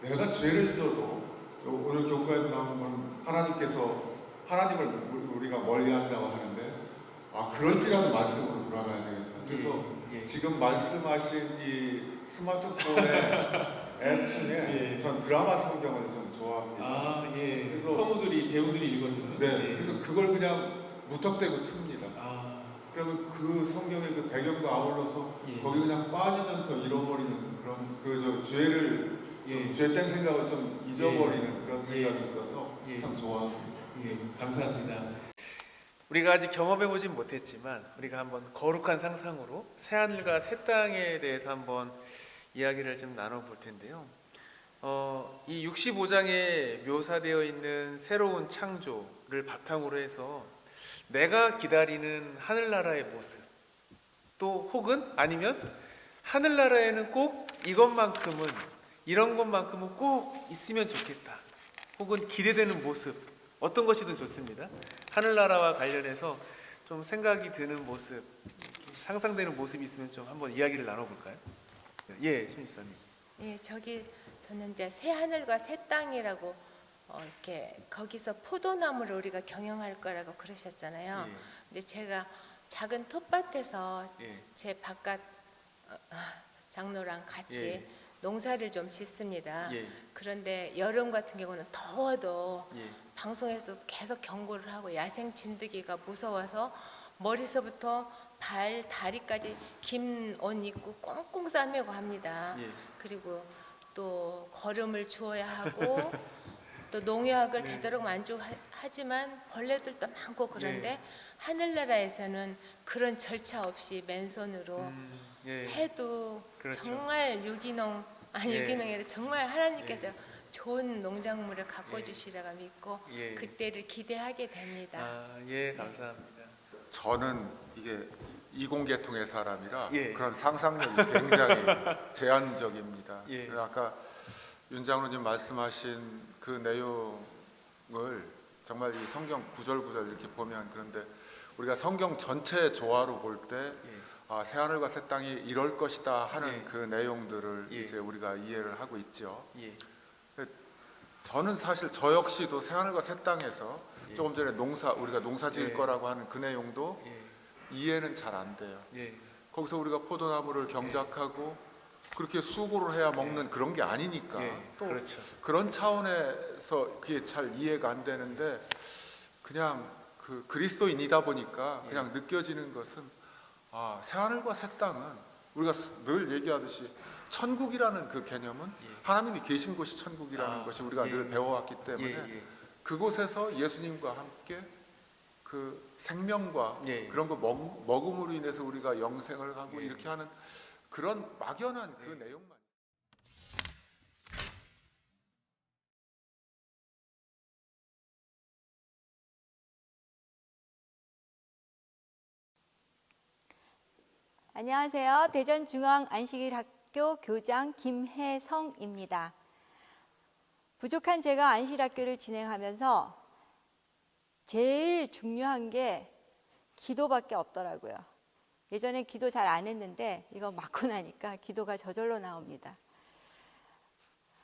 내가 죄를 져도 오늘 교과에도 나오면 하나님을 우리가 멀리한다고 하는데 그럴지라도 말씀으로 돌아가야 되겠다. 그래서 지금 말씀하신 이 스마트폰의 앱 중에 전 드라마 성경을 좀 좋아합니다. 그래서 배우들이 읽어주는. 네, 그래서 그걸 그냥 무턱대고 틉니다. 그러면 그 성경의 그 배경도 아울러서 거기 그냥 빠지면서 잃어버리는 그런 죄를 죄된 생각을 좀 잊어버리는 그런 생각이 있어서 참 좋아합니다. 감사합니다. 우리가 아직 경험해보진 못했지만 우리가 한번 거룩한 상상으로 새하늘과 새 땅에 대해서 한번 이야기를 좀 나눠볼 텐데요. 이 65장에 묘사되어 있는 새로운 창조를 바탕으로 해서 내가 기다리는 하늘나라의 모습, 또 혹은 아니면 하늘나라에는 꼭 이런 것만큼은 꼭 있으면 좋겠다, 혹은 기대되는 모습, 어떤 것이든 좋습니다. 하늘나라와 관련해서 좀 생각이 드는 모습, 상상되는 모습이 있으면 좀 한번 이야기를 나눠볼까요? 신집사님. 저는 이제 새 하늘과 새 땅이라고 이렇게 거기서 포도나무를 우리가 경영할 거라고 그러셨잖아요. 근데 제가 작은 텃밭에서 제 바깥 장로랑 같이 농사를 좀 짓습니다. 그런데 여름 같은 경우는 더워도 방송에서 계속 경고를 하고 야생 진드기가 무서워서 머리서부터 다리까지 긴 옷 입고 꽁꽁 싸매고 합니다. 그리고 또 거름을 주어야 하고 또 농약을 되도록 만족하지만 벌레들도 많고 그런데 하늘나라에서는 그런 절차 없이 맨손으로 해도 정말 유기농이 아니라 정말 하나님께서 좋은 농작물을 가꿔주시다가 믿고 그때를 기대하게 됩니다. 감사합니다. 저는 이게 이공계통의 사람이라 그런 상상력이 굉장히 제한적입니다. 그래서 아까 윤 장로님 말씀하신 그 내용을 정말 이 성경 구절구절 이렇게 보면, 그런데 우리가 성경 전체 조화로 볼 때 새하늘과 새 땅이 이럴 것이다 하는 그 내용들을 이제 우리가 이해를 하고 있죠. 저는 사실 저 역시도 새하늘과 새 땅에서 조금 전에 우리가 농사 지을 거라고 하는 그 내용도 이해는 잘 안 돼요. 거기서 우리가 포도나무를 경작하고 그렇게 수고를 해야 먹는 그런 게 아니니까 또 그런 차원에서 그게 잘 이해가 안 되는데, 그냥 그 그리스도인이다 보니까 그냥 느껴지는 것은 새하늘과 새 땅은 우리가 늘 얘기하듯이 천국이라는 그 개념은 하나님이 계신 곳이 천국이라는 것이 우리가 늘 배워왔기 때문에 그곳에서 예수님과 함께 그 생명과 그런 거 먹음으로 인해서 우리가 영생을 하고 이렇게 하는 그런 막연한 그 내용만. 안녕하세요. 대전중앙안식일학교 교장 김혜성입니다. 부족한 제가 안식일학교를 진행하면서 제일 중요한 게 기도밖에 없더라고요. 예전에 기도 잘 안 했는데 이거 맡고 나니까 기도가 저절로 나옵니다.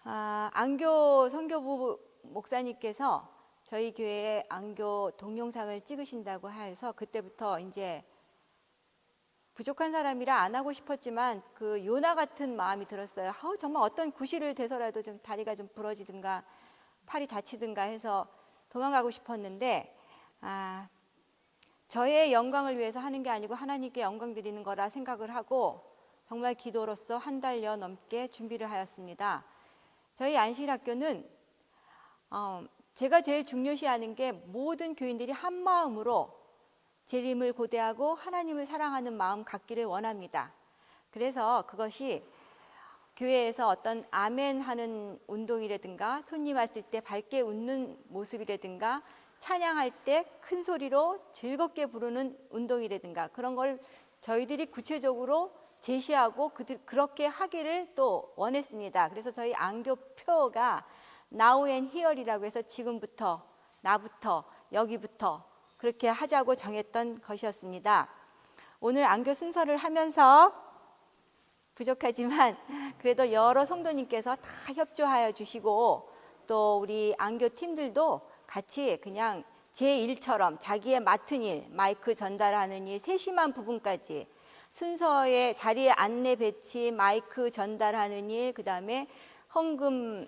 안교 선교부 목사님께서 저희 교회에 안교 동영상을 찍으신다고 해서 그때부터 이제 부족한 사람이라 안 하고 싶었지만 그 요나 같은 마음이 들었어요. 정말 어떤 구실을 대서라도 좀 다리가 좀 부러지든가 팔이 다치든가 해서 도망가고 싶었는데 저의 영광을 위해서 하는 게 아니고 하나님께 영광 드리는 거라 생각을 하고 정말 기도로서 한 달여 넘게 준비를 하였습니다. 저희 안식일학교는 제가 제일 중요시하는 게 모든 교인들이 한 마음으로 재림을 고대하고 하나님을 사랑하는 마음 갖기를 원합니다. 그래서 그것이 교회에서 어떤 아멘 하는 운동이라든가 손님 왔을 때 밝게 웃는 모습이라든가 찬양할 때 큰 소리로 즐겁게 부르는 운동이라든가 그런 걸 저희들이 구체적으로 제시하고 그렇게 하기를 또 원했습니다. 그래서 저희 안교표가 Now and Here이라고 해서 지금부터, 나부터, 여기부터 그렇게 하자고 정했던 것이었습니다. 오늘 안교 순서를 하면서 부족하지만 그래도 여러 성도님께서 다 협조하여 주시고 또 우리 안교 팀들도 같이 그냥 제 일처럼 자기의 맡은 일, 마이크 전달하는 일, 세심한 부분까지 순서의 자리에 안내 배치, 마이크 전달하는 일, 그 다음에 헌금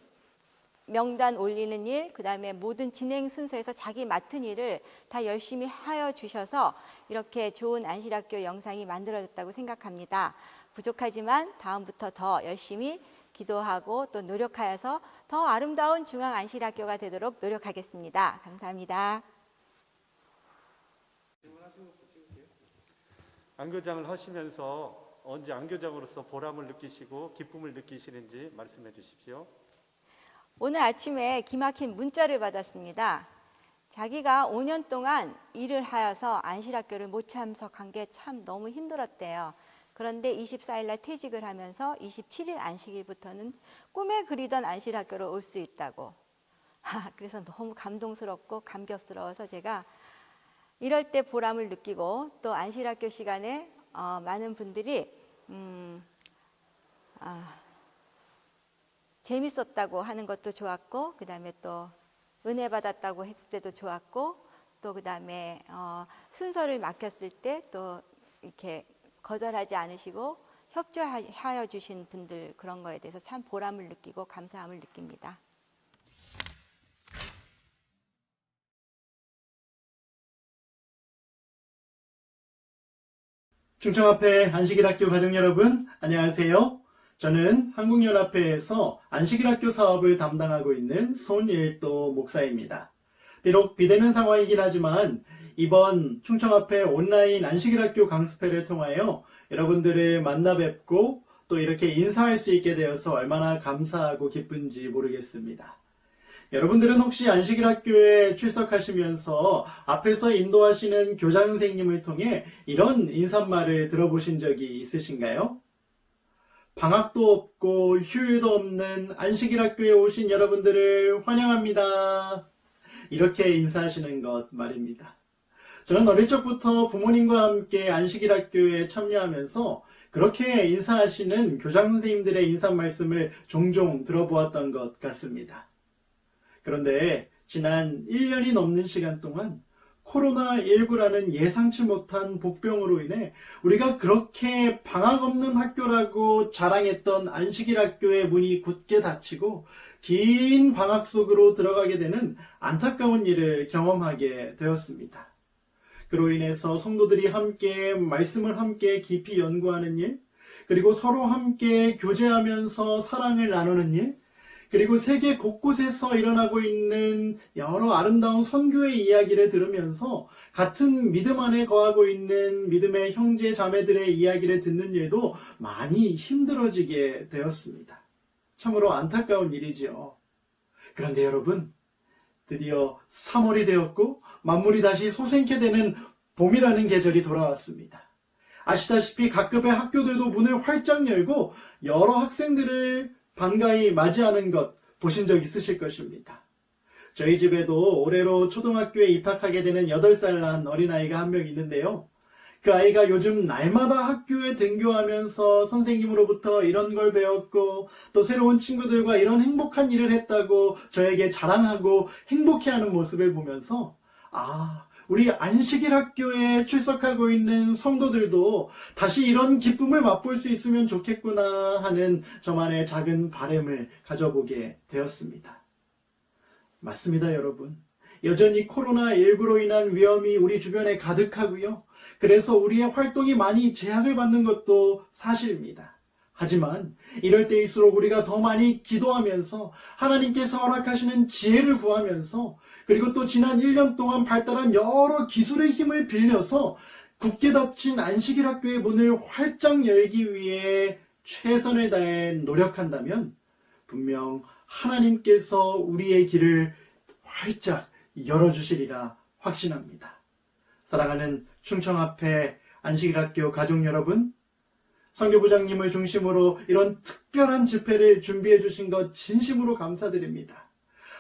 명단 올리는 일, 그 다음에 모든 진행 순서에서 자기 맡은 일을 다 열심히 하여 주셔서 이렇게 좋은 안식일학교 영상이 만들어졌다고 생각합니다. 부족하지만 다음부터 더 열심히 기도하고 또 노력하여서 더 아름다운 중앙 안식일학교가 되도록 노력하겠습니다. 감사합니다. 안교장을 하시면서 언제 안교장으로서 보람을 느끼시고 기쁨을 느끼시는지 말씀해 주십시오. 오늘 아침에 기막힌 문자를 받았습니다. 자기가 5년 동안 일을 하여서 안식일학교를 못 참석한 게 참 너무 힘들었대요. 그런데 24일 날 퇴직을 하면서 27일 안식일부터는 꿈에 그리던 안식일학교를 올 수 있다고. 그래서 너무 감동스럽고 감격스러워서 제가 이럴 때 보람을 느끼고 또 안식일학교 시간에 많은 분들이 재밌었다고 하는 것도 좋았고 그 다음에 또 은혜 받았다고 했을 때도 좋았고 또 그 다음에 순서를 맡겼을 때 또 이렇게 거절하지 않으시고 협조하여 주신 분들 그런 거에 대해서 참 보람을 느끼고 감사함을 느낍니다. 충청합회 안식일학교 가족 여러분 안녕하세요. 저는 한국연합회에서 안식일학교 사업을 담당하고 있는 손일도 목사입니다. 비록 비대면 상황이긴 하지만 이번 충청합회 온라인 안식일학교 강습회를 통하여 여러분들을 만나 뵙고 또 이렇게 인사할 수 있게 되어서 얼마나 감사하고 기쁜지 모르겠습니다. 여러분들은 혹시 안식일학교에 출석하시면서 앞에서 인도하시는 교장 선생님을 통해 이런 인사말을 들어보신 적이 있으신가요? 방학도 없고 휴일도 없는 안식일학교에 오신 여러분들을 환영합니다. 이렇게 인사하시는 것 말입니다. 저는 어릴 적부터 부모님과 함께 안식일학교에 참여하면서 그렇게 인사하시는 교장 선생님들의 인사 말씀을 종종 들어보았던 것 같습니다. 그런데 지난 1년이 넘는 시간 동안 코로나19라는 예상치 못한 복병으로 인해 우리가 그렇게 방학 없는 학교라고 자랑했던 안식일학교의 문이 굳게 닫히고 긴 방학 속으로 들어가게 되는 안타까운 일을 경험하게 되었습니다. 그로 인해서 성도들이 함께 말씀을 함께 깊이 연구하는 일, 그리고 서로 함께 교제하면서 사랑을 나누는 일, 그리고 세계 곳곳에서 일어나고 있는 여러 아름다운 선교의 이야기를 들으면서 같은 믿음 안에 거하고 있는 믿음의 형제 자매들의 이야기를 듣는 일도 많이 힘들어지게 되었습니다. 참으로 안타까운 일이지요. 그런데 여러분, 드디어 3월이 되었고 만물이 다시 솟생케 되는 봄이라는 계절이 돌아왔습니다. 아시다시피 각급의 학교들도 문을 활짝 열고 여러 학생들을 반가이 맞이하는 것 보신 적 있으실 것입니다. 저희 집에도 올해로 초등학교에 입학하게 되는 8살 난 어린아이가 한 명 있는데요. 그 아이가 요즘 날마다 학교에 등교하면서 선생님으로부터 이런 걸 배웠고 또 새로운 친구들과 이런 행복한 일을 했다고 저에게 자랑하고 행복해하는 모습을 보면서 우리 안식일 학교에 출석하고 있는 성도들도 다시 이런 기쁨을 맛볼 수 있으면 좋겠구나 하는 저만의 작은 바람을 가져보게 되었습니다. 맞습니다, 여러분. 여전히 코로나19로 인한 위험이 우리 주변에 가득하고요. 그래서 우리의 활동이 많이 제약을 받는 것도 사실입니다. 하지만 이럴 때일수록 우리가 더 많이 기도하면서 하나님께서 허락하시는 지혜를 구하면서 그리고 또 지난 1년 동안 발달한 여러 기술의 힘을 빌려서 굳게 닫힌 안식일 학교의 문을 활짝 열기 위해 최선을 다해 노력한다면 분명 하나님께서 우리의 길을 활짝 열어주시리라 확신합니다. 사랑하는 충청앞에 안식일 학교 가족 여러분, 선교부장님을 중심으로 이런 특별한 집회를 준비해 주신 것 진심으로 감사드립니다.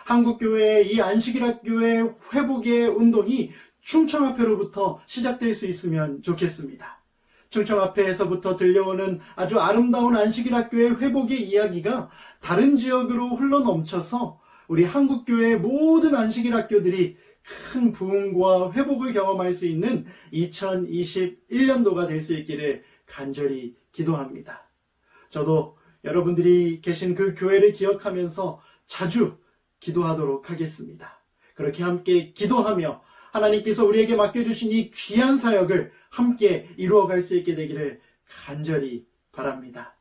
한국교회의 이 안식일 학교의 회복의 운동이 충청앞에로부터 시작될 수 있으면 좋겠습니다. 충청앞에에서부터 들려오는 아주 아름다운 안식일 학교의 회복의 이야기가 다른 지역으로 흘러넘쳐서 우리 한국교회의 모든 안식일 학교들이 큰 부흥과 회복을 경험할 수 있는 2021년도가 될 수 있기를 간절히 기도합니다. 저도 여러분들이 계신 그 교회를 기억하면서 자주 기도하도록 하겠습니다. 그렇게 함께 기도하며 하나님께서 우리에게 맡겨주신 이 귀한 사역을 함께 이루어갈 수 있게 되기를 간절히 바랍니다.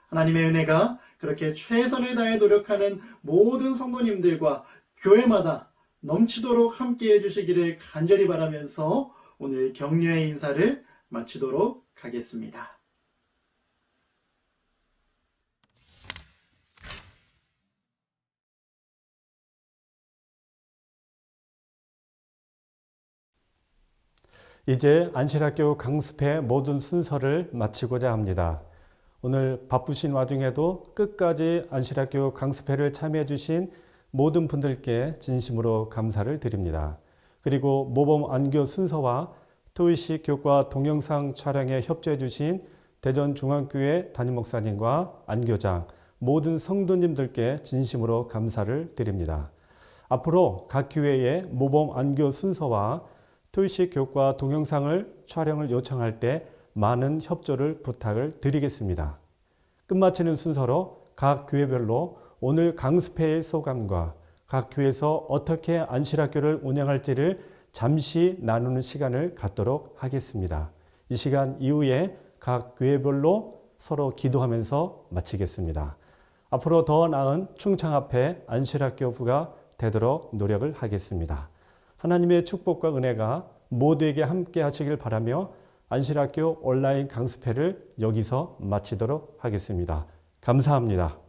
하나님의 은혜가 그렇게 최선을 다해 노력하는 모든 성도님들과 교회마다 넘치도록 함께 해주시기를 간절히 바라면서 오늘 격려의 인사를 마치도록 하겠습니다. 이제 안식일학교 강습회 모든 순서를 마치고자 합니다. 오늘 바쁘신 와중에도 끝까지 안식일학교 강습회를 참여해 주신 모든 분들께 진심으로 감사를 드립니다. 그리고 모범 안교 순서와 토의식 교과 동영상 촬영에 협조해 주신 대전중앙교회 담임목사님과 안교장, 모든 성도님들께 진심으로 감사를 드립니다. 앞으로 각 교회의 모범 안교 순서와 토의식 교과 동영상을 촬영을 요청할 때 많은 협조를 부탁을 드리겠습니다. 끝마치는 순서로 각 교회별로 오늘 강습회의 소감과 각 교회에서 어떻게 안식일학교를 운영할지를 잠시 나누는 시간을 갖도록 하겠습니다. 이 시간 이후에 각 교회별로 서로 기도하면서 마치겠습니다. 앞으로 더 나은 충청앞에 안식일학교부가 되도록 노력을 하겠습니다. 하나님의 축복과 은혜가 모두에게 함께 하시길 바라며 안식일학교 온라인 강습회를 여기서 마치도록 하겠습니다. 감사합니다.